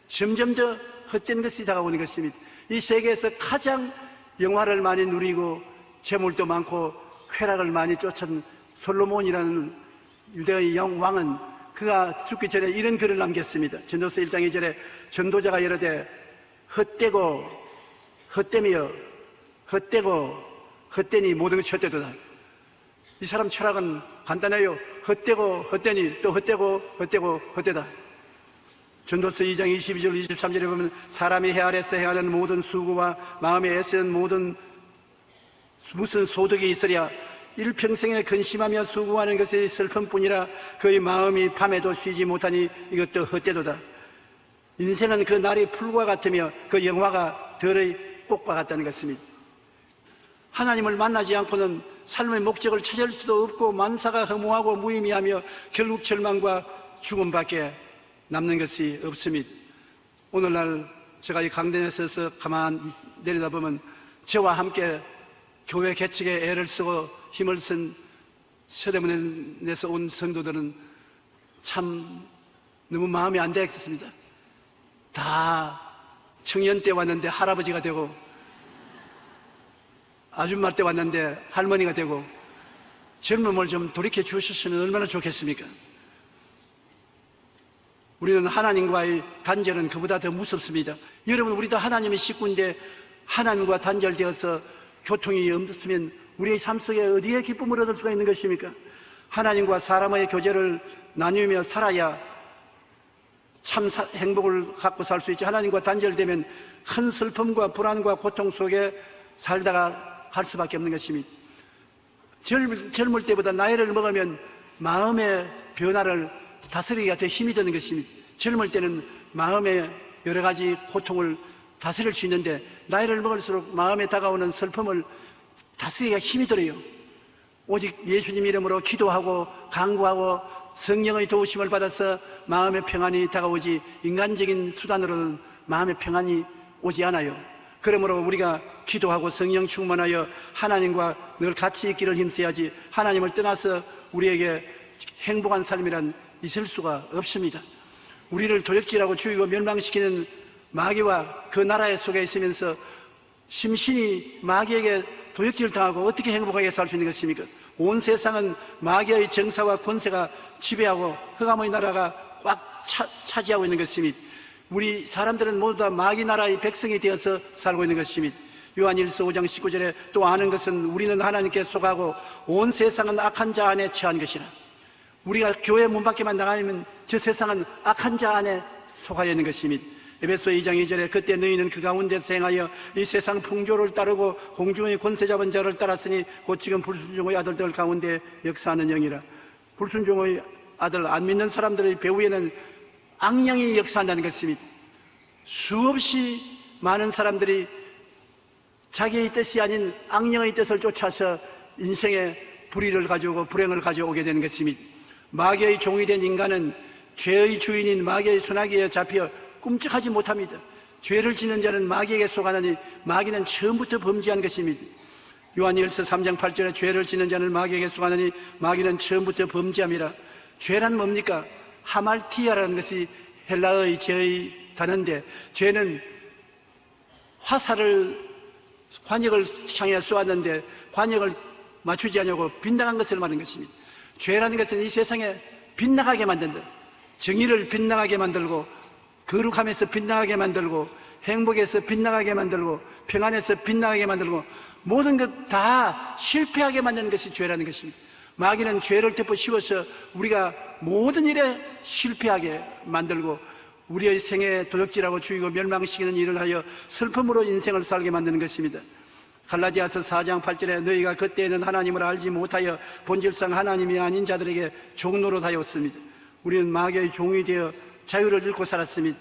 점점 더 헛된 것이 다가오는 것입니다. 이 세계에서 가장 영화를 많이 누리고 재물도 많고 쾌락을 많이 쫓은 솔로몬이라는 유대의 왕은 그가 죽기 전에 이런 글을 남겼습니다. 전도서 1장 2절에 전도자가 이르되 헛되고 헛되며 헛되고 헛되니 모든 것이 헛되도다. 이 사람 철학은 간단해요. 헛되고 헛되니 또 헛되고 헛되고 헛되다. 전도서 2장 22절 23절에 보면 사람이 해 아래서 행하는 모든 수고와 마음에 애쓰는 모든 무슨 소득이 있으랴 일평생에 근심하며 수고하는 것이 슬픔뿐이라 그의 마음이 밤에도 쉬지 못하니 이것도 헛되도다. 인생은 그 날이 풀과 같으며 그 영화가 덜의 꽃과 같다는 것입니다. 하나님을 만나지 않고는 삶의 목적을 찾을 수도 없고 만사가 허무하고 무의미하며 결국 절망과 죽음밖에 남는 것이 없습니다. 오늘날 제가 이 강단에 서서 가만 내려다보면 저와 함께 교회 개척에 애를 쓰고 힘을 쓴 서대문에서 온 성도들은 참 너무 마음이 안 되겠습니다. 다 청년 때 왔는데 할아버지가 되고 아줌마 때 왔는데 할머니가 되고 젊음을 좀 돌이켜 주셨으면 얼마나 좋겠습니까? 우리는 하나님과의 단절은 그보다 더 무섭습니다. 여러분, 우리도 하나님의 식구인데 하나님과 단절되어서 교통이 없으면 우리의 삶 속에 어디에 기쁨을 얻을 수가 있는 것입니까? 하나님과 사람의 교제를 나누며 살아야 참 행복을 갖고 살 수 있지. 하나님과 단절되면 큰 슬픔과 불안과 고통 속에 살다가 갈 수밖에 없는 것입니다. 젊을 때보다 나이를 먹으면 마음의 변화를 다스리기가 더 힘이 드는 것입니다. 젊을 때는 마음의 여러 가지 고통을 다스릴 수 있는데 나이를 먹을수록 마음에 다가오는 슬픔을 다스리기가 힘이 들어요. 오직 예수님 이름으로 기도하고 간구하고 성령의 도우심을 받아서 마음의 평안이 다가오지 인간적인 수단으로는 마음의 평안이 오지 않아요. 그러므로 우리가 기도하고 성령 충만하여 하나님과 늘 같이 있기를 힘써야지 하나님을 떠나서 우리에게 행복한 삶이란 있을 수가 없습니다. 우리를 도적질하고 죽이고 멸망시키는 마귀와 그 나라에 속에 있으면서 심신이 마귀에게 도적질을 당하고 어떻게 행복하게 살 수 있는 것입니까? 온 세상은 마귀의 정사와 권세가 지배하고 흑암의 나라가 꽉 차지하고 있는 것입니다. 우리 사람들은 모두 다 마귀 나라의 백성이 되어서 살고 있는 것입니다. 요한일서 5장 19절에 또 아는 것은 우리는 하나님께 속하고 온 세상은 악한 자 안에 처한 것이라. 우리가 교회 문 밖에만 나가면 저 세상은 악한 자 안에 속하여 있는 것입니다. 에베소 2장 2절에 그때 너희는 그 가운데서 행하여 이 세상 풍조를 따르고 공중의 권세 잡은 자를 따랐으니 곧 지금 불순종의 아들들 가운데 역사하는 영이라. 불순종의 아들, 안 믿는 사람들의 배후에는 악령이 역사한다는 것입니다. 수없이 많은 사람들이 자기의 뜻이 아닌 악령의 뜻을 쫓아서 인생의 불의를 가져오고 불행을 가져오게 되는 것입니다. 마귀의 종이 된 인간은 죄의 주인인 마귀의 소나기에 잡혀 꿈쩍하지 못합니다. 죄를 짓는 자는 마귀에게 속하나니 마귀는 처음부터 범죄한 것입니다. 요한일서 3장 8절에 죄를 짓는 자는 마귀에게 속하나니 마귀는 처음부터 범죄함이라. 죄란 뭡니까? 하말티아라는 것이 헬라의 죄의 단어인데 죄는 환역을 향해 쏘았는데 환역을 맞추지 않냐고 빗나간 것을 말하는 것입니다. 죄라는 것은 이 세상에 빗나가게 만든다. 정의를 빗나가게 만들고 거룩함에서 빗나가게 만들고 행복에서 빗나가게 만들고 평안에서 빗나가게 만들고 모든 것 다 실패하게 만드는 것이 죄라는 것입니다. 마귀는 죄를 덮어 씌워서 우리가 모든 일에 실패하게 만들고 우리의 생에 도적질하고 죽이고 멸망시키는 일을 하여 슬픔으로 인생을 살게 만드는 것입니다. 갈라디아서 4장 8절에 너희가 그때에는 하나님을 알지 못하여 본질상 하나님이 아닌 자들에게 종노릇하였습니다. 우리는 마귀의 종이 되어 자유를 잃고 살았습니다.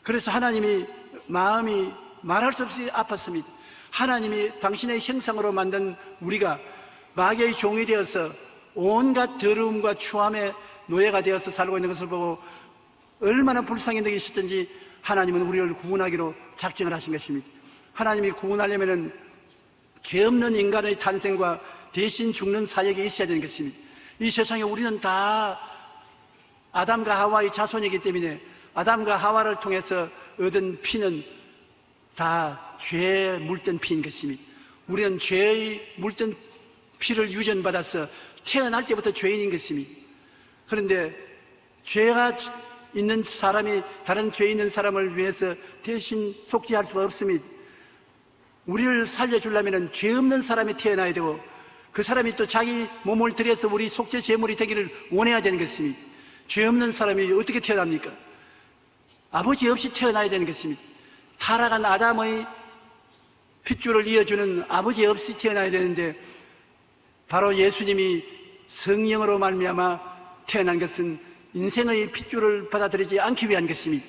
그래서 하나님이 마음이 말할 수 없이 아팠습니다. 하나님이 당신의 형상으로 만든 우리가 마귀의 종이 되어서 온갖 더러움과 추함의 노예가 되어서 살고 있는 것을 보고 얼마나 불쌍히 느끼셨든지 하나님은 우리를 구원하기로 작정을 하신 것입니다. 하나님이 구원하려면 죄 없는 인간의 탄생과 대신 죽는 사역이 있어야 되는 것입니다. 이 세상에 우리는 다 아담과 하와의 자손이기 때문에 아담과 하와를 통해서 얻은 피는 다 죄에 물든 피인 것입니다. 우리는 죄의 물든 피를 유전받아서 태어날 때부터 죄인인 것입니다. 그런데 죄가 있는 사람이 다른 죄 있는 사람을 위해서 대신 속죄할 수가 없습니다. 우리를 살려주려면 죄 없는 사람이 태어나야 되고 그 사람이 또 자기 몸을 들여서 우리 속죄 제물이 되기를 원해야 되는 것입니다. 죄 없는 사람이 어떻게 태어납니까? 아버지 없이 태어나야 되는 것입니다. 타락한 아담의 핏줄을 이어주는 아버지 없이 태어나야 되는데 바로 예수님이 성령으로 말미암아 태어난 것은 인생의 핏줄을 받아들이지 않기 위한 것입니다.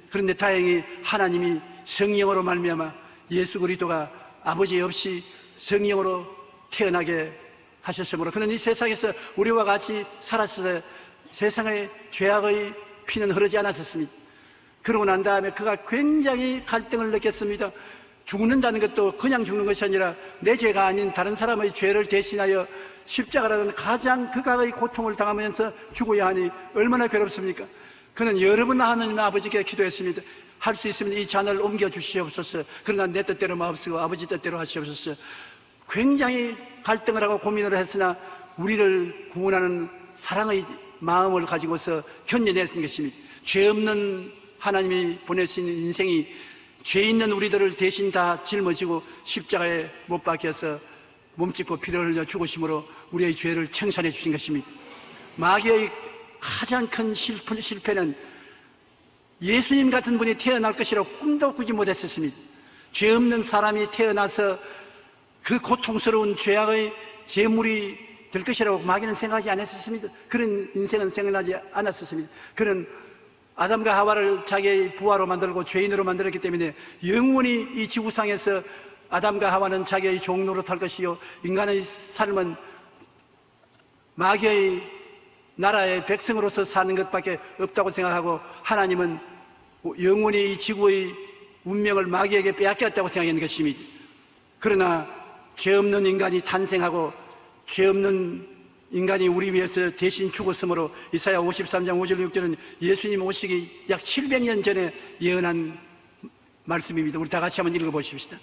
그런데 다행히 하나님이 성령으로 말미암아 예수 그리스도가 아버지 없이 성령으로 태어나게 하셨으므로 그는 이 세상에서 우리와 같이 살았을 때 세상의 죄악의 피는 흐르지 않았었습니다. 그러고 난 다음에 그가 굉장히 갈등을 느꼈습니다. 죽는다는 것도 그냥 죽는 것이 아니라 내 죄가 아닌 다른 사람의 죄를 대신하여 십자가라는 가장 극악의 고통을 당하면서 죽어야 하니 얼마나 괴롭습니까? 그는 여러 번 하나님 아버지께 기도했습니다. 할 수 있으면 이 잔을 옮겨 주시옵소서. 그러나 내 뜻대로 마옵시고 아버지 뜻대로 하시옵소서. 굉장히 갈등을 하고 고민을 했으나 우리를 구원하는 사랑의 마음을 가지고서 견뎌냈던 것입니다. 죄 없는 하나님이 보내신 인생이 죄 있는 우리들을 대신 다 짊어지고 십자가에 못 박혀서 몸짓고 피를 흘려 죽으심으로 우리의 죄를 청산해 주신 것입니다. 마귀의 가장 큰 실패는 예수님 같은 분이 태어날 것이라고 꿈도 꾸지 못했었습니다. 죄 없는 사람이 태어나서 그 고통스러운 죄악의 제물이 될 것이라고 마귀는 생각하지 않았었습니다. 그런 인생은 생각나지 않았었습니다. 그는 아담과 하와를 자기의 부하로 만들고 죄인으로 만들었기 때문에 영원히 이 지구상에서 아담과 하와는 자기의 종로로 탈 것이요 인간의 삶은 마귀의 나라의 백성으로서 사는 것밖에 없다고 생각하고 하나님은 영원히 이 지구의 운명을 마귀에게 빼앗겼다고 생각하는 것입니다. 그러나 죄 없는 인간이 탄생하고 죄 없는 인간이 우리 위해서 대신 죽었으므로 이사야 53장 5절 6절은 예수님 오시기 약 700년 전에 예언한 말씀입니다. 우리 다 같이 한번 읽어보십시다.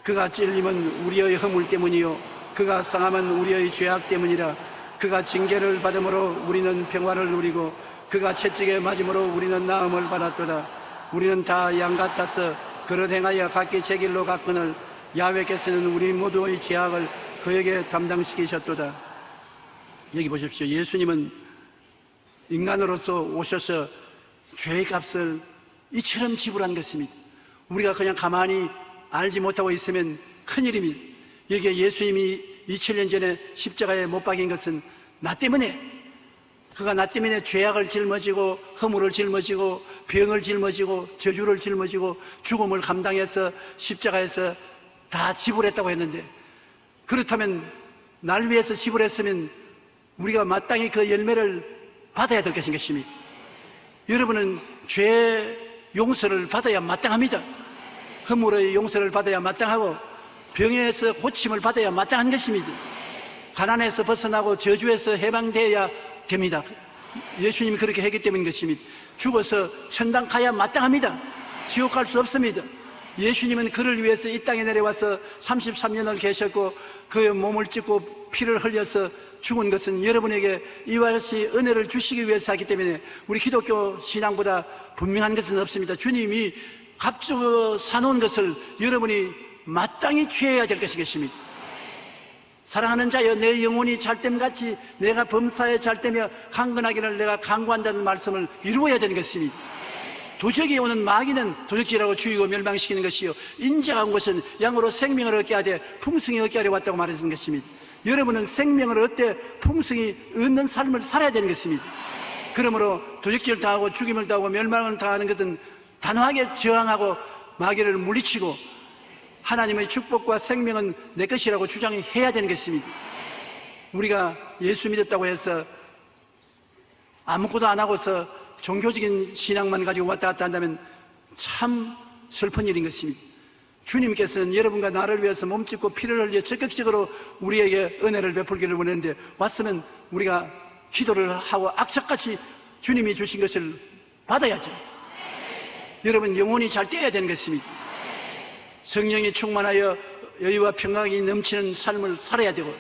그가 찔림은 우리의 허물 때문이요 그가 상함은 우리의 죄악 때문이라. 그가 징계를 받음으로 우리는 평화를 누리고 그가 채찍에 맞음으로 우리는 나음을 받았도다. 우리는 다 양 같아서 그릇 행하여 각기 제 길로 갔거늘 야훼께서는 우리 모두의 죄악을 그에게 담당시키셨도다. 여기 보십시오. 예수님은 인간으로서 오셔서 죄의 값을 이처럼 지불한 것입니다. 우리가 그냥 가만히 알지 못하고 있으면 큰일입니다. 여기에 예수님이 2000년 전에 십자가에 못 박인 것은 나 때문에, 그가 나 때문에 죄악을 짊어지고 허물을 짊어지고 병을 짊어지고 저주를 짊어지고 죽음을 감당해서 십자가에서 다 지불했다고 했는데, 그렇다면 날 위해서 지불했으면 우리가 마땅히 그 열매를 받아야 될 것인 것입니다. 여러분은 죄 용서를 받아야 마땅합니다. 허물의 용서를 받아야 마땅하고 병에서 고침을 받아야 마땅한 것입니다. 가난에서 벗어나고 저주에서 해방되어야 됩니다. 예수님이 그렇게 했기 때문인 것입니다. 죽어서 천당 가야 마땅합니다. 지옥 갈 수 없습니다. 예수님은 그를 위해서 이 땅에 내려와서 33년을 계셨고 그의 몸을 찢고 피를 흘려서 죽은 것은 여러분에게 이와 같이 은혜를 주시기 위해서 하기 때문에 우리 기독교 신앙보다 분명한 것은 없습니다. 주님이 값주어 사놓은 것을 여러분이 마땅히 취해야 될 것이겠습니다. 사랑하는 자여, 내 영혼이 잘됨같이 내가 범사에 잘되며 강건하기를 내가 강구한다는 말씀을 이루어야 되는 것입니다. 도적이 오는 마귀는 도적질하고 죽이고 멸망시키는 것이요 인자가 온 것은 양으로 생명을 얻게 하되 풍성히 얻게 하려 왔다고 말하는 것입니다. 여러분은 생명을 얻되 풍성히 얻는 삶을 살아야 되는 것입니다. 그러므로 도적질 당하고 죽임을 당하고 멸망을 당하는 것은 단호하게 저항하고 마귀를 물리치고 하나님의 축복과 생명은 내 것이라고 주장해야 되는 것입니다. 우리가 예수 믿었다고 해서 아무것도 안 하고서 종교적인 신앙만 가지고 왔다 갔다 한다면 참 슬픈 일인 것입니다. 주님께서는 여러분과 나를 위해서 몸짓고 피를 흘려 적극적으로 우리에게 은혜를 베풀기를 원했는데, 왔으면 우리가 기도를 하고 악착같이 주님이 주신 것을 받아야죠. 여러분, 영혼이 잘 떼야 되는 것입니다. 성령이 충만하여 여유와 평강이 넘치는 삶을 살아야 되고,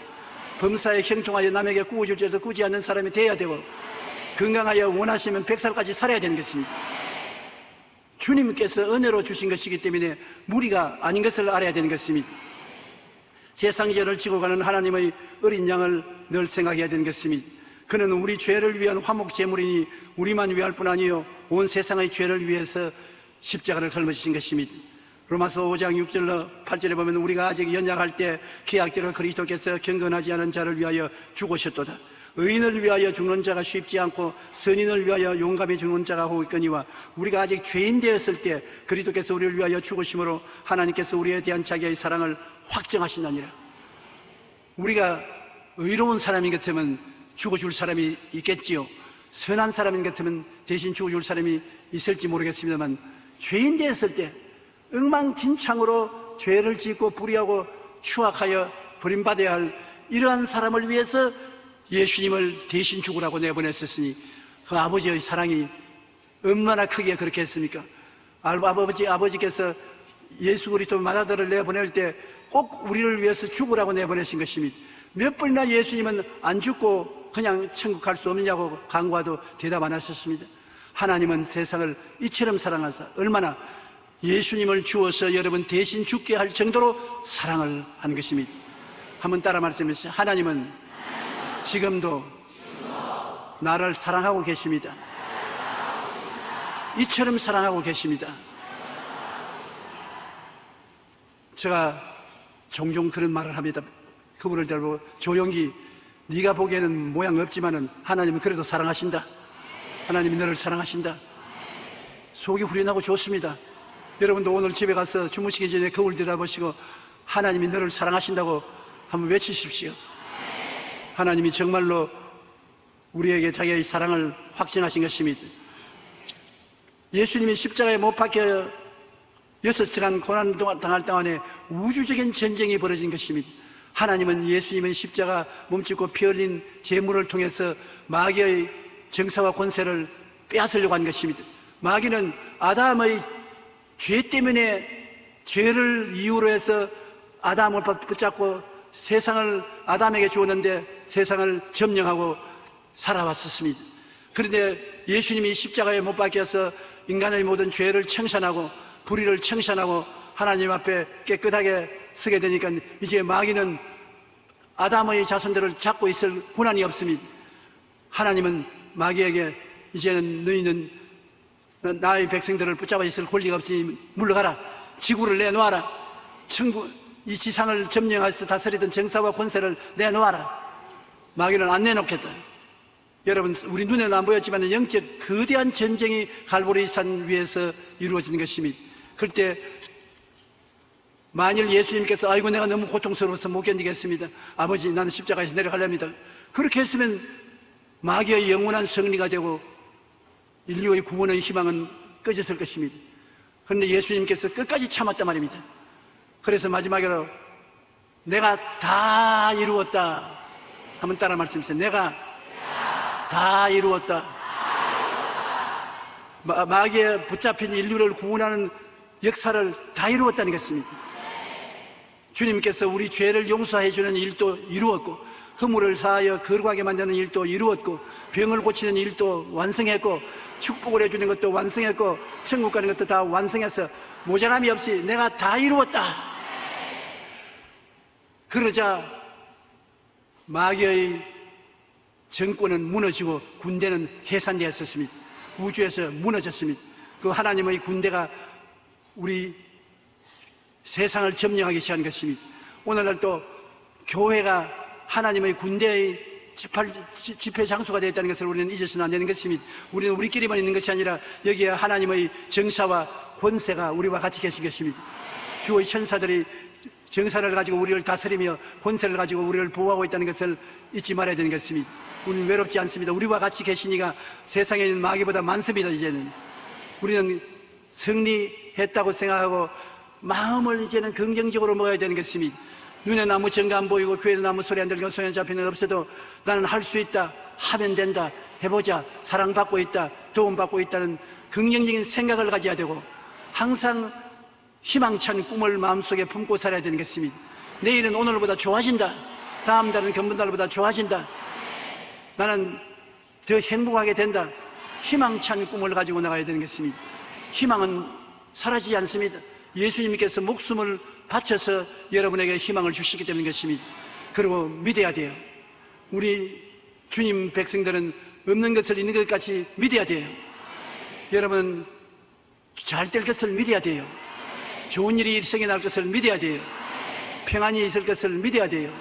범사에 형통하여 남에게 꾸어줄 줄에서 꾸지 않는 사람이 되어야 되고, 건강하여 원하시면 100살까지 살아야 되는 것입니다. 주님께서 은혜로 주신 것이기 때문에 무리가 아닌 것을 알아야 되는 것입니다. 세상죄를 지고 가는 하나님의 어린 양을 늘 생각해야 되는 것입니다. 그는 우리 죄를 위한 화목 제물이니 우리만 위할 뿐 아니요 온 세상의 죄를 위해서 십자가를 짊어지신 것입니다. 로마서 5장 6절로 8절에 보면 우리가 아직 연약할 때 계약대로 그리스도께서 경건하지 않은 자를 위하여 죽으셨도다. 의인을 위하여 죽는 자가 쉽지 않고 선인을 위하여 용감히 죽는 자가 혹 있거니와 우리가 아직 죄인 되었을 때 그리스도께서 우리를 위하여 죽으심으로 하나님께서 우리에 대한 자기의 사랑을 확정하신다니라. 우리가 의로운 사람인 것 같으면 죽어줄 사람이 있겠지요. 선한 사람인 것 같으면 대신 죽어줄 사람이 있을지 모르겠습니다만, 죄인 되었을 때 엉망진창으로 죄를 짓고 불의하고 추악하여 버림받아야 할 이러한 사람을 위해서 예수님을 대신 죽으라고 내보냈었으니 그 아버지의 사랑이 얼마나 크게 그렇게 했습니까? 아버지께서 예수 그리스도 마다들을 내보낼 때 꼭 우리를 위해서 죽으라고 내보내신 것입니다. 몇 번이나 예수님은 안 죽고 그냥 천국 갈 수 없느냐고 간구하도 대답 안 하셨습니다. 하나님은 세상을 이처럼 사랑하사 얼마나 예수님을 주어서 여러분 대신 죽게 할 정도로 사랑을 한 것입니다. 한번 따라 말씀해 주세요. 하나님은 지금도 나를 사랑하고 계십니다. 이처럼 사랑하고 계십니다. 제가 종종 그런 말을 합니다. 그분을 들고, 조용기, 네가 보기에는 모양 없지만은 하나님은 그래도 사랑하신다. 하나님이 너를 사랑하신다. 속이 후련하고 좋습니다. 여러분도 오늘 집에 가서 주무시기 전에 거울 들여다보시고 하나님이 너를 사랑하신다고 한번 외치십시오. 하나님이 정말로 우리에게 자기의 사랑을 확증하신 것입니다. 예수님이 십자가에 못 박혀 6시간 고난 당할 동안에 우주적인 전쟁이 벌어진 것입니다. 하나님은 예수님의 십자가 몸짓고 피 흘린 제물을 통해서 마귀의 정사와 권세를 빼앗으려고 한 것입니다. 마귀는 아담의 죄 때문에, 죄를 이유로 해서 아담을 붙잡고 세상을 아담에게 주었는데 세상을 점령하고 살아왔었습니다. 그런데 예수님이 십자가에 못 박혀서 인간의 모든 죄를 청산하고 불의를 청산하고 하나님 앞에 깨끗하게 서게 되니까 이제 마귀는 아담의 자손들을 잡고 있을 권한이 없습니다. 하나님은 마귀에게 이제는 너희는 나의 백성들을 붙잡아 있을 권리가 없으니 물러가라. 지구를 내놓아라. 이 지상을 점령해서 다스리던 정사와 권세를 내놓아라. 마귀는 안 내놓겠다. 여러분, 우리 눈에는 안 보였지만 영적 거대한 전쟁이 갈보리산 위에서 이루어지는 것입니다. 그때 만일 예수님께서 아이고 내가 너무 고통스러워서 못 견디겠습니다. 아버지 나는 십자가에서 내려가렵니다. 그렇게 했으면 마귀의 영원한 승리가 되고 인류의 구원의 희망은 꺼졌을 것입니다. 그런데 예수님께서 끝까지 참았단 말입니다. 그래서 마지막으로 내가 다 이루었다. 한번 따라 말씀해주세요. 내가 다 이루었다. 마귀에 붙잡힌 인류를 구원하는 역사를 다 이루었다는 것입니다. 주님께서 우리 죄를 용서해 주는 일도 이루었고, 허물을 사하여 거룩하게 만드는 일도 이루었고, 병을 고치는 일도 완성했고, 축복을 해주는 것도 완성했고, 천국 가는 것도 다 완성해서 모자람이 없이 내가 다 이루었다. 그러자 마귀의 정권은 무너지고 군대는 해산되었습니다. 우주에서 무너졌습니다. 그 하나님의 군대가 우리 세상을 점령하기 시작한 것입니다. 오늘날 또 교회가 하나님의 군대의 집회 장소가 되었다는 것을 우리는 잊어서는 안 되는 것입니다. 우리는 우리끼리만 있는 것이 아니라 여기에 하나님의 정사와 권세가 우리와 같이 계신 것입니다. 주의 천사들이 정사를 가지고 우리를 다스리며 권세를 가지고 우리를 보호하고 있다는 것을 잊지 말아야 되는 것입니다. 우리는 외롭지 않습니다. 우리와 같이 계시니까 세상에 있는 마귀보다 많습니다. 이제는 우리는 승리했다고 생각하고 마음을 이제는 긍정적으로 먹어야 되는 것입니다. 눈에 나무 정가 안 보이고 귀에 나무 소리 안 들리고 손에 잡히는 없어도 나는 할 수 있다, 하면 된다, 해보자, 사랑받고 있다, 도움받고 있다는 긍정적인 생각을 가져야 되고, 항상 희망찬 꿈을 마음속에 품고 살아야 되는 것입니다. 내일은 오늘보다 좋아진다, 다음 달은 전번달보다 좋아진다, 나는 더 행복하게 된다, 희망찬 꿈을 가지고 나가야 되는 것입니다. 희망은 사라지지 않습니다. 예수님께서 목숨을 바쳐서 여러분에게 희망을 주시기 때문인 것입니다. 그리고 믿어야 돼요. 우리 주님 백성들은 없는 것을 있는 것 같이 믿어야 돼요. 여러분, 잘 될 것을 믿어야 돼요. 좋은 일이 일생에 날 것을 믿어야 돼요. 평안이 있을 것을 믿어야 돼요.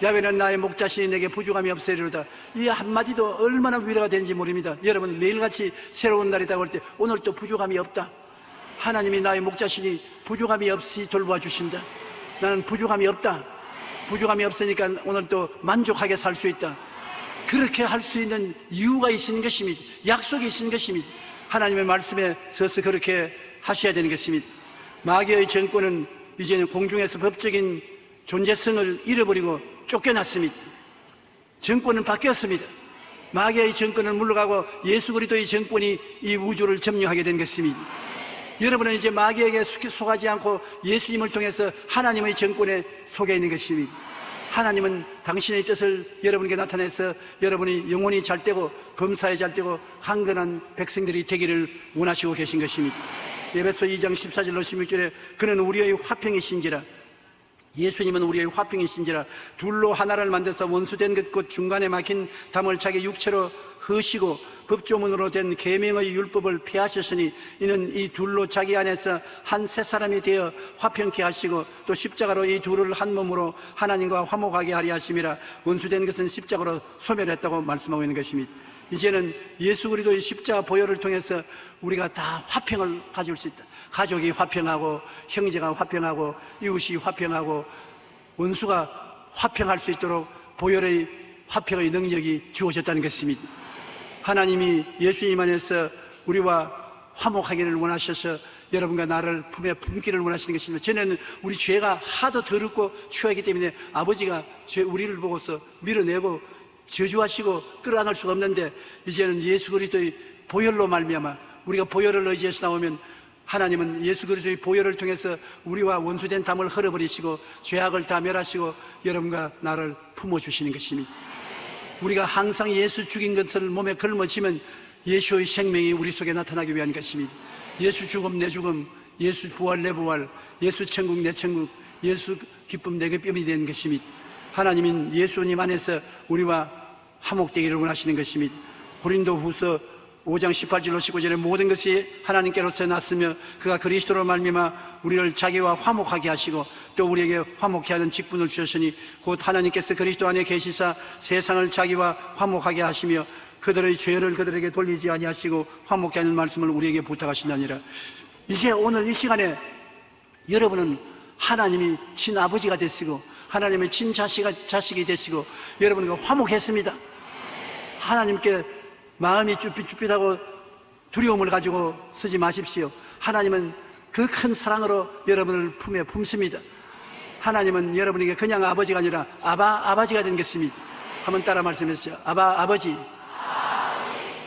야훼는 나의 목자시니 내게 부족함이 없으리로다. 이 한마디도 얼마나 위로가 되는지 모릅니다. 여러분, 매일같이 새로운 날이다 올 때 오늘 또 부족함이 없다, 하나님이 나의 목자시니 부족함이 없이 돌보아 주신다, 나는 부족함이 없다, 부족함이 없으니까 오늘 또 만족하게 살 수 있다, 그렇게 할 수 있는 이유가 있는 것입니다. 약속이 있는 것입니다. 하나님의 말씀에 서서 그렇게 하셔야 되는 것입니다. 마귀의 정권은 이제는 공중에서 법적인 존재성을 잃어버리고 쫓겨났습니다. 정권은 바뀌었습니다. 마귀의 정권은 물러가고 예수 그리스도의 정권이 이 우주를 점령하게 된 것입니다. 여러분은 이제 마귀에게 속하지 않고 예수님을 통해서 하나님의 정권에 속해 있는 것입니다. 하나님은 당신의 뜻을 여러분에게 나타내서 여러분이 영혼이 잘되고 범사에 잘되고 강건한 백성들이 되기를 원하시고 계신 것입니다. 에베소 2장 14절로 16절에 그는 우리의 화평이신지라, 예수님은 우리의 화평이신지라, 둘로 하나를 만들어서 원수된 것 곧 중간에 막힌 담을 자기 육체로 허시고 법조문으로 된 계명의 율법을 폐하셨으니 이는 이 둘로 자기 안에서 한 새 사람이 되어 화평케 하시고 또 십자가로 이 둘을 한 몸으로 하나님과 화목하게 하려 하심이라. 원수된 것은 십자가로 소멸했다고 말씀하고 있는 것입니다. 이제는 예수 그리스도의 십자가 보혈을 통해서 우리가 다 화평을 가질 수 있다. 가족이 화평하고 형제가 화평하고 이웃이 화평하고 원수가 화평할 수 있도록 보혈의 화평의 능력이 주어졌다는 것입니다. 하나님이 예수님 안에서 우리와 화목하기를 원하셔서 여러분과 나를 품에 품기를 원하시는 것입니다. 전에는 우리 죄가 하도 더럽고 추하기 때문에 아버지가 우리를 보고서 밀어내고 저주하시고 끌어안을 수가 없는데, 이제는 예수 그리스도의 보혈로 말미암아 우리가 보혈을 의지해서 나오면 하나님은 예수 그리스도의 보혈을 통해서 우리와 원수된 담을 헐어버리시고 죄악을 다 멸하시고 여러분과 나를 품어주시는 것입니다. 우리가 항상 예수 죽인 것을 몸에 걸머쥐면 예수의 생명이 우리 속에 나타나기 위한 것입니다. 예수 죽음 내 죽음, 예수 부활 내 부활, 예수 천국 내 천국, 예수 기쁨 내 기쁨이 되는 것입니다. 하나님은 예수님 안에서 우리와 화목되기를 원하시는 것입니다. 고린도후서 5장 18절로 19절에 모든 것이 하나님께로서 났으며 그가 그리스도로 말미암아 우리를 자기와 화목하게 하시고 또 우리에게 화목케 하는 직분을 주셨으니 곧 하나님께서 그리스도 안에 계시사 세상을 자기와 화목하게 하시며 그들의 죄를 그들에게 돌리지 아니하시고 화목케 하는 말씀을 우리에게 부탁하신다니라. 이제 오늘 이 시간에 여러분은 하나님이 친아버지가 되시고 하나님의 친자식이 되시고 여러분과 화목했습니다. 하나님께 마음이 쭈삣쭈삣하고 두려움을 가지고 서지 마십시오. 하나님은 그 큰 사랑으로 여러분을 품에 품습니다. 하나님은 여러분에게 그냥 아버지가 아니라 아바지가 된 것입니다. 한번 따라 말씀해주세요. 아버지.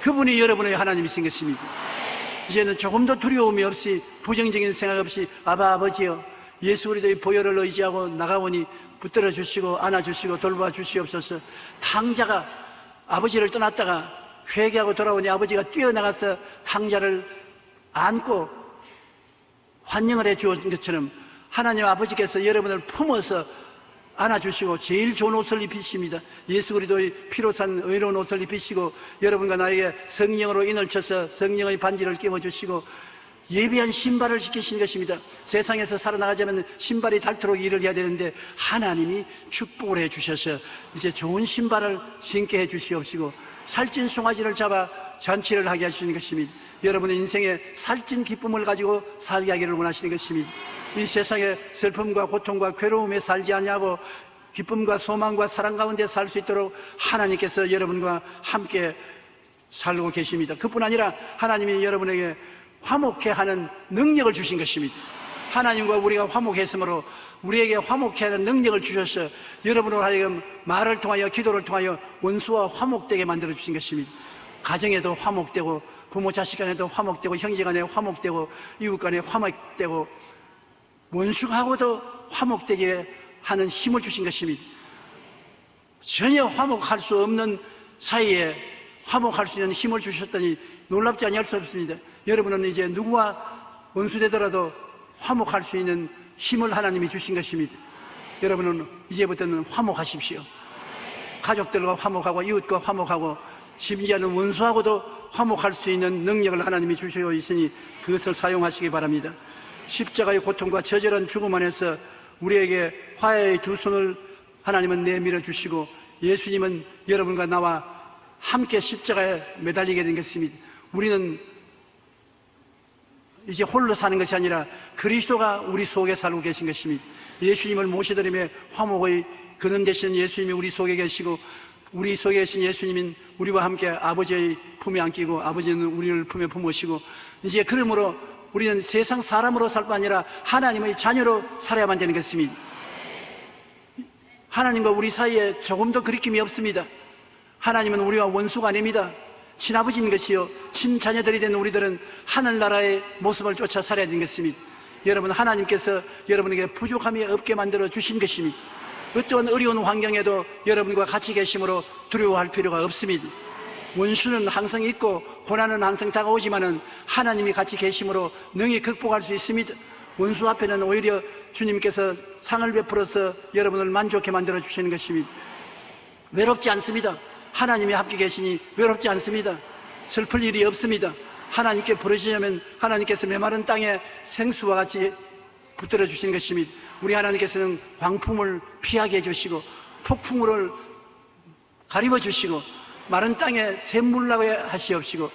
그분이 여러분의 하나님이신 것입니다. 이제는 조금도 두려움이 없이 부정적인 생각 없이 아버지여 예수 그리스도의 보혈을 의지하고 나가오니 붙들어 주시고 안아주시고 돌봐 주시옵소서. 탕자가 아버지를 떠났다가 회개하고 돌아오니 아버지가 뛰어나가서 탕자를 안고 환영을 해 주었던 것처럼 하나님 아버지께서 여러분을 품어서 안아주시고 제일 좋은 옷을 입히십니다. 예수 그리스도의 피로 산 의로운 옷을 입히시고 여러분과 나에게 성령으로 인을 쳐서 성령의 반지를 끼워주시고 예비한 신발을 시키시는 것입니다. 세상에서 살아나가자면 신발이 닳도록 일을 해야 되는데 하나님이 축복을 해주셔서 이제 좋은 신발을 신게 해주시옵시고 살찐 송아지를 잡아 잔치를 하게 하시는 것입니다. 여러분의 인생에 살찐 기쁨을 가지고 살게 하기를 원하시는 것입니다. 이 세상에 슬픔과 고통과 괴로움에 살지 않냐고 기쁨과 소망과 사랑 가운데 살 수 있도록 하나님께서 여러분과 함께 살고 계십니다. 그뿐 아니라 하나님이 여러분에게 화목케 하는 능력을 주신 것입니다. 하나님과 우리가 화목했으므로 우리에게 화목케 하는 능력을 주셔서 여러분으로 하여금 말을 통하여 기도를 통하여 원수와 화목되게 만들어 주신 것입니다. 가정에도 화목되고 부모 자식 간에도 화목되고 형제 간에 화목되고 이웃 간에 화목되고 원수하고도 화목되게 하는 힘을 주신 것입니다. 전혀 화목할 수 없는 사이에 화목할 수 있는 힘을 주셨더니 놀랍지 아니할 수 없습니다. 여러분은 이제 누구와 원수되더라도 화목할 수 있는 힘을 하나님이 주신 것입니다. 여러분은 이제부터는 화목하십시오. 가족들과 화목하고 이웃과 화목하고 심지어는 원수하고도 화목할 수 있는 능력을 하나님이 주시고 있으니 그것을 사용하시기 바랍니다. 십자가의 고통과 처절한 죽음 안에서 우리에게 화해의 두 손을 하나님은 내밀어 주시고 예수님은 여러분과 나와 함께 십자가에 매달리게 된 것입니다. 우리는 이제 홀로 사는 것이 아니라 그리스도가 우리 속에 살고 계신 것입니다. 예수님을 모시더림에 화목의 근원 되시는 예수님이 우리 속에 계시고 우리 속에 계신 예수님은 우리와 함께 아버지의 품에 안기고 아버지는 우리를 품에 품으시고 이제 그러므로 우리는 세상 사람으로 살 뿐 아니라 하나님의 자녀로 살아야만 되는 것입니다. 하나님과 우리 사이에 조금도 거리낌이 없습니다. 하나님은 우리와 원수가 아닙니다. 친아버지인 것이요 친자녀들이 된 우리들은 하늘나라의 모습을 쫓아 살아야 되는 것입니다. 여러분, 하나님께서 여러분에게 부족함이 없게 만들어 주신 것입니다. 어떠한 어려운 환경에도 여러분과 같이 계심으로 두려워할 필요가 없습니다. 원수는 항상 있고 고난은 항상 다가오지만은 하나님이 같이 계심으로 능히 극복할 수 있습니다. 원수 앞에는 오히려 주님께서 상을 베풀어서 여러분을 만족해 만들어 주시는 것입니다. 외롭지 않습니다. 하나님이 함께 계시니 외롭지 않습니다. 슬플 일이 없습니다. 하나님께 부르시려면 하나님께서 메마른 땅에 생수와 같이 붙들어 주시는 것입니다. 우리 하나님께서는 광풍을 피하게 해주시고 폭풍을 가리워 주시고 마른 땅에 샘물 나게 하시옵시고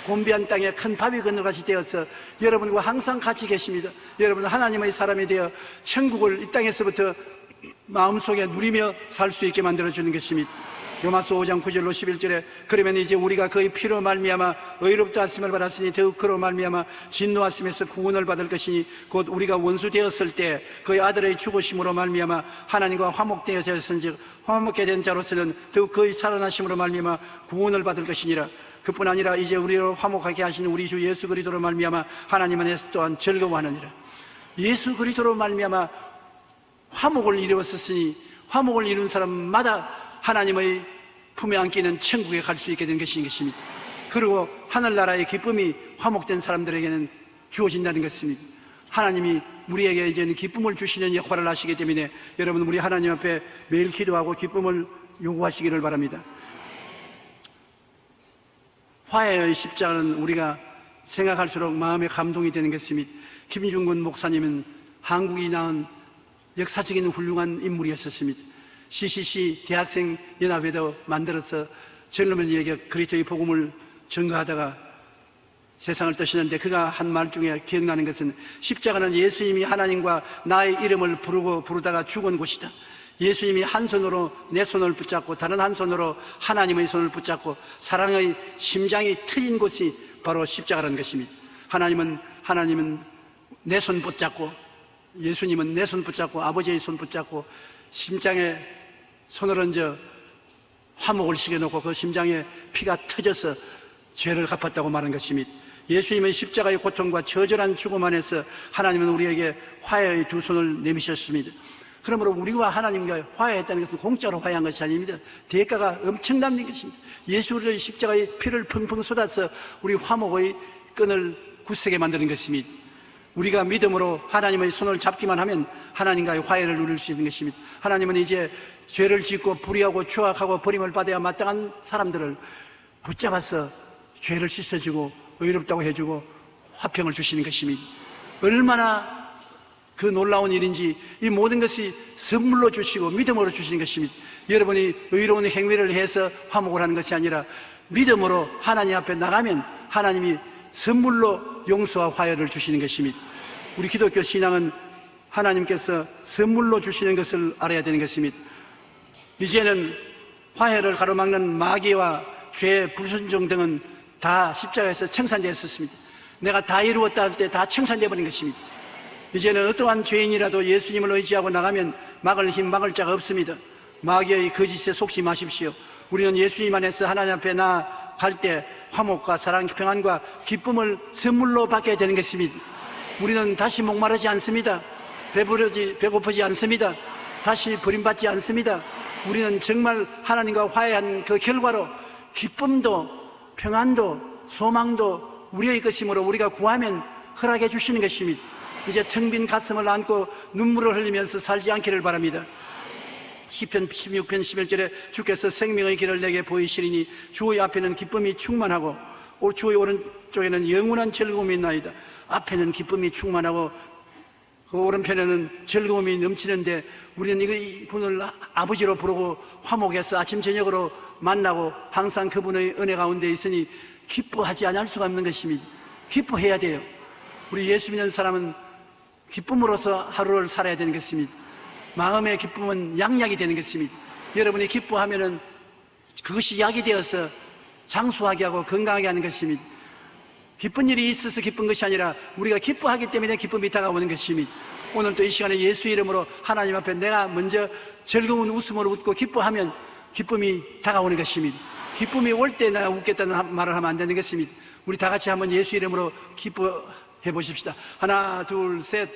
곤비한 땅에 큰 바위 건너가시 되어서 여러분과 항상 같이 계십니다. 여러분은 하나님의 사람이 되어 천국을 이 땅에서부터 마음속에 누리며 살 수 있게 만들어주는 것입니다. 요마서 5장 9절로 11절에 그러면 이제 우리가 그의 피로 말미암아 의롭다 하심을 받았으니 더욱 그로 말미암아 진노하심에서 구원을 받을 것이니 곧 우리가 원수 되었을 때 그의 아들의 죽으심으로 말미암아 하나님과 화목되어졌은즉 화목게 된 자로서는 더욱 그의 살아나심으로 말미암아 구원을 받을 것이니라. 그뿐 아니라 이제 우리로 화목하게 하시는 우리 주 예수 그리스도로 말미암아 하나님 안에서 또한 즐거워하느니라. 예수 그리스도로 말미암아 화목을 이루었으니 화목을 이룬 사람마다 하나님의 품에 안기는 천국에 갈 수 있게 된 것입니다. 그리고 하늘나라의 기쁨이 화목된 사람들에게는 주어진다는 것입니다. 하나님이 우리에게 이제는 기쁨을 주시는 역할을 하시기 때문에 여러분, 우리 하나님 앞에 매일 기도하고 기쁨을 요구하시기를 바랍니다. 화해의 십자가는 우리가 생각할수록 마음에 감동이 되는 것입니다. 김중근 목사님은 한국이 낳은 역사적인 훌륭한 인물이었습니다. CCC 대학생 연합회도 만들어서 젊은이에게 그리스도의 복음을 전가하다가 세상을 떠시는데 그가 한 말 중에 기억나는 것은 십자가는 예수님이 하나님과 나의 이름을 부르다가 죽은 곳이다. 예수님이 한 손으로 내 손을 붙잡고 다른 한 손으로 하나님의 손을 붙잡고 사랑의 심장이 트인 곳이 바로 십자가라는 것입니다. 하나님은 내 손 붙잡고 예수님은 내 손 붙잡고 아버지의 손 붙잡고 심장에 손을 얹어 화목을 시켜놓고 그 심장에 피가 터져서 죄를 갚았다고 말한 것입니다. 예수님의 십자가의 고통과 처절한 죽음 안에서 하나님은 우리에게 화해의 두 손을 내미셨습니다. 그러므로 우리와 하나님과 화해했다는 것은 공짜로 화해한 것이 아닙니다. 대가가 엄청난 것입니다. 예수 그리스도의 십자가의 피를 펑펑 쏟아서 우리 화목의 끈을 굳세게 만드는 것입니다. 우리가 믿음으로 하나님의 손을 잡기만 하면 하나님과의 화해를 누릴 수 있는 것입니다. 하나님은 이제 죄를 짓고 불의하고 추악하고 버림을 받아야 마땅한 사람들을 붙잡아서 죄를 씻어주고 의롭다고 해주고 화평을 주시는 것입니다. 얼마나 그 놀라운 일인지 이 모든 것이 선물로 주시고 믿음으로 주시는 것입니다. 여러분이 의로운 행위를 해서 화목을 하는 것이 아니라 믿음으로 하나님 앞에 나가면 하나님이 선물로 용서와 화해를 주시는 것입니다. 우리 기독교 신앙은 하나님께서 선물로 주시는 것을 알아야 되는 것입니다. 이제는 화해를 가로막는 마귀와 죄, 불순종 등은 다 십자가에서 청산되었습니다. 내가 다 이루었다 할 때 다 청산되어 버린 것입니다. 이제는 어떠한 죄인이라도 예수님을 의지하고 나가면 막을 힘, 막을 자가 없습니다. 마귀의 거짓에 속지 마십시오. 우리는 예수님 안에서 하나님 앞에 나아갈 때 화목과 사랑, 평안과 기쁨을 선물로 받게 되는 것입니다. 우리는 다시 목마르지 않습니다. 배고프지 않습니다. 다시 버림받지 않습니다. 우리는 정말 하나님과 화해한 그 결과로 기쁨도 평안도 소망도 우리의 것이므로 우리가 구하면 허락해 주시는 것입니다. 이제 텅 빈 가슴을 안고 눈물을 흘리면서 살지 않기를 바랍니다. 시편 16편 11절에 주께서 생명의 길을 내게 보이시리니 주의 앞에는 기쁨이 충만하고 주의 오른쪽에는 영원한 즐거움이 있나이다. 앞에는 기쁨이 충만하고 그 오른편에는 즐거움이 넘치는데 우리는 이분을 아버지로 부르고 화목해서 아침 저녁으로 만나고 항상 그분의 은혜 가운데 있으니 기뻐하지 않을 수가 없는 것입니다. 기뻐해야 돼요. 우리 예수 믿는 사람은 기쁨으로서 하루를 살아야 되는 것입니다. 마음의 기쁨은 양약이 되는 것입니다. 여러분이 기뻐하면은 그것이 약이 되어서 장수하게 하고 건강하게 하는 것입니다. 기쁜 일이 있어서 기쁜 것이 아니라 우리가 기뻐하기 때문에 기쁨이 다가오는 것입니다. 오늘도 이 시간에 예수 이름으로 하나님 앞에 내가 먼저 즐거운 웃음으로 웃고 기뻐하면 기쁨이 다가오는 것입니다. 기쁨이 올 때 내가 웃겠다는 말을 하면 안 되는 것입니다. 우리 다 같이 한번 예수 이름으로 기뻐해 보십시다. 하나, 둘, 셋.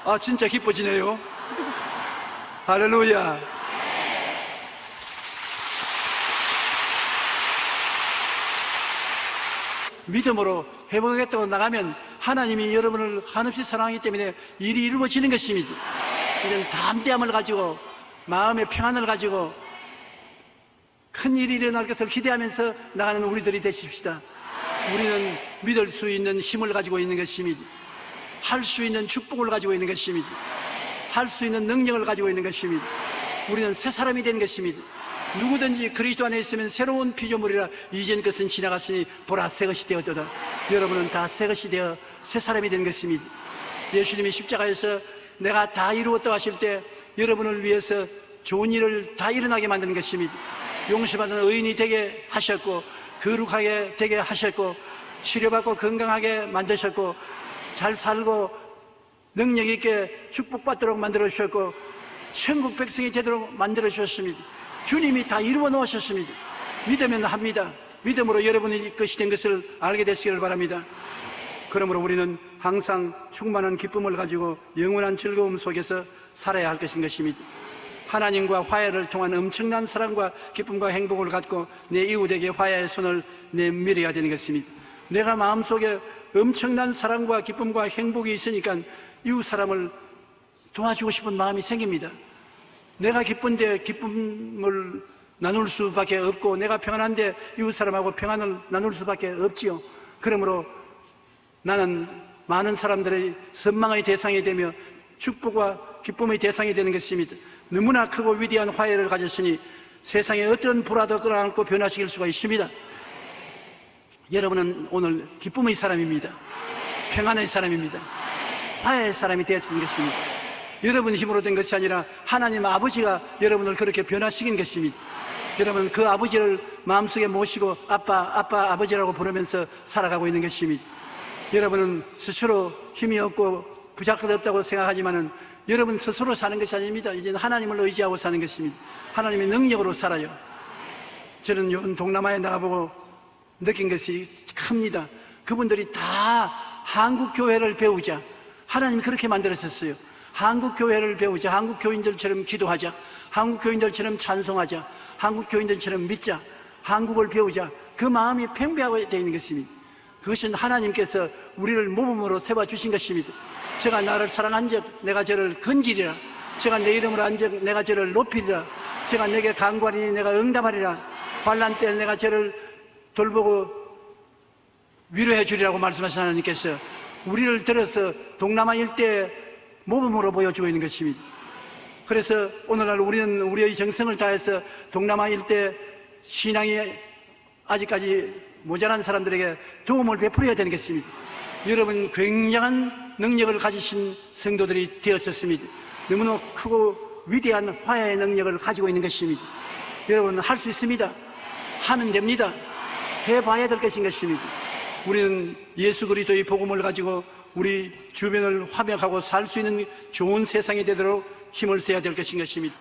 아, 진짜 기뻐지네요. 할렐루야. 믿음으로 회복하겠다고 나가면 하나님이 여러분을 한없이 사랑하기 때문에 일이 이루어지는 것입니다. 이제는 담대함을 가지고 마음의 평안을 가지고 큰 일이 일어날 것을 기대하면서 나가는 우리들이 되십시다. 우리는 믿을 수 있는 힘을 가지고 있는 것입니다. 할 수 있는 축복을 가지고 있는 것입니다. 할 수 있는 능력을 가지고 있는 것입니다. 우리는 새 사람이 된 것입니다. 누구든지 그리스도 안에 있으면 새로운 피조물이라 이전 것은 지나갔으니 보라 새 것이 되었도다. 여러분은 다 새 것이 되어 새 사람이 된 것입니다. 예수님이 십자가에서 내가 다 이루었다고 하실 때 여러분을 위해서 좋은 일을 다 일어나게 만드는 것입니다. 용서받은 의인이 되게 하셨고 거룩하게 되게 하셨고 치료받고 건강하게 만드셨고 잘 살고 능력 있게 축복받도록 만들어 주셨고 천국 백성이 되도록 만들어 주셨습니다. 주님이 다 이루어 놓으셨습니다. 믿으면 합니다. 믿음으로 여러분의 것이 된 것을 알게 되시기를 바랍니다. 그러므로 우리는 항상 충만한 기쁨을 가지고 영원한 즐거움 속에서 살아야 할 것입니다. 하나님과 화해를 통한 엄청난 사랑과 기쁨과 행복을 갖고 내 이웃에게 화해의 손을 내밀어야 되는 것입니다. 내가 마음속에 엄청난 사랑과 기쁨과 행복이 있으니까 이웃 사람을 도와주고 싶은 마음이 생깁니다. 내가 기쁜데 기쁨을 나눌 수밖에 없고 내가 평안한데 이웃 사람하고 평안을 나눌 수밖에 없지요. 그러므로 나는 많은 사람들의 선망의 대상이 되며 축복과 기쁨의 대상이 되는 것입니다. 너무나 크고 위대한 화해를 가졌으니 세상에 어떤 불화도 끌어안고 변화시킬 수가 있습니다. 여러분은 오늘 기쁨의 사람입니다. 평안의 사람입니다. 화해의 사람이 되었는 것입니다. 여러분 힘으로 된 것이 아니라 하나님 아버지가 여러분을 그렇게 변화시킨 것입니다. 여러분 그 아버지를 마음속에 모시고 아빠, 아버지라고 부르면서 살아가고 있는 것입니다. 여러분은 스스로 힘이 없고 부작없다고 생각하지만은 여러분 스스로 사는 것이 아닙니다. 이제는 하나님을 의지하고 사는 것입니다. 하나님의 능력으로 살아요. 저는 요즘 동남아에 나가보고 느낀 것이 큽니다. 그분들이 다 한국 교회를 배우자. 하나님이 그렇게 만들어졌어요. 한국 교회를 배우자. 한국 교인들처럼 기도하자. 한국 교인들처럼 찬송하자. 한국 교인들처럼 믿자. 한국을 배우자. 그 마음이 팽배하게 되어 있는 것입니다. 그것은 하나님께서 우리를 모범으로 세워주신 것입니다. 제가 나를 사랑한즉 내가 저를 건지리라. 제가 내 이름을 한즉 내가 저를 높이리라. 제가 내게 간구하리니 내가 응답하리라. 환난 때 내가 저를 돌보고 위로해 주리라고 말씀하신 하나님께서 우리를 들어서 동남아 일대에 모범으로 보여주고 있는 것입니다. 그래서 오늘날 우리는 우리의 정성을 다해서 동남아 일대 신앙이 아직까지 모자란 사람들에게 도움을 베풀어야 되는 것입니다. 여러분 굉장한 능력을 가지신 성도들이 되었었습니다. 너무나 크고 위대한 화해의 능력을 가지고 있는 것입니다. 여러분 할 수 있습니다. 하면 됩니다. 해봐야 될 것인 것입니다. 우리는 예수 그리스도의 복음을 가지고 우리 주변을 화목하고 살 수 있는 좋은 세상이 되도록 힘을 써야 될 것인 것입니다.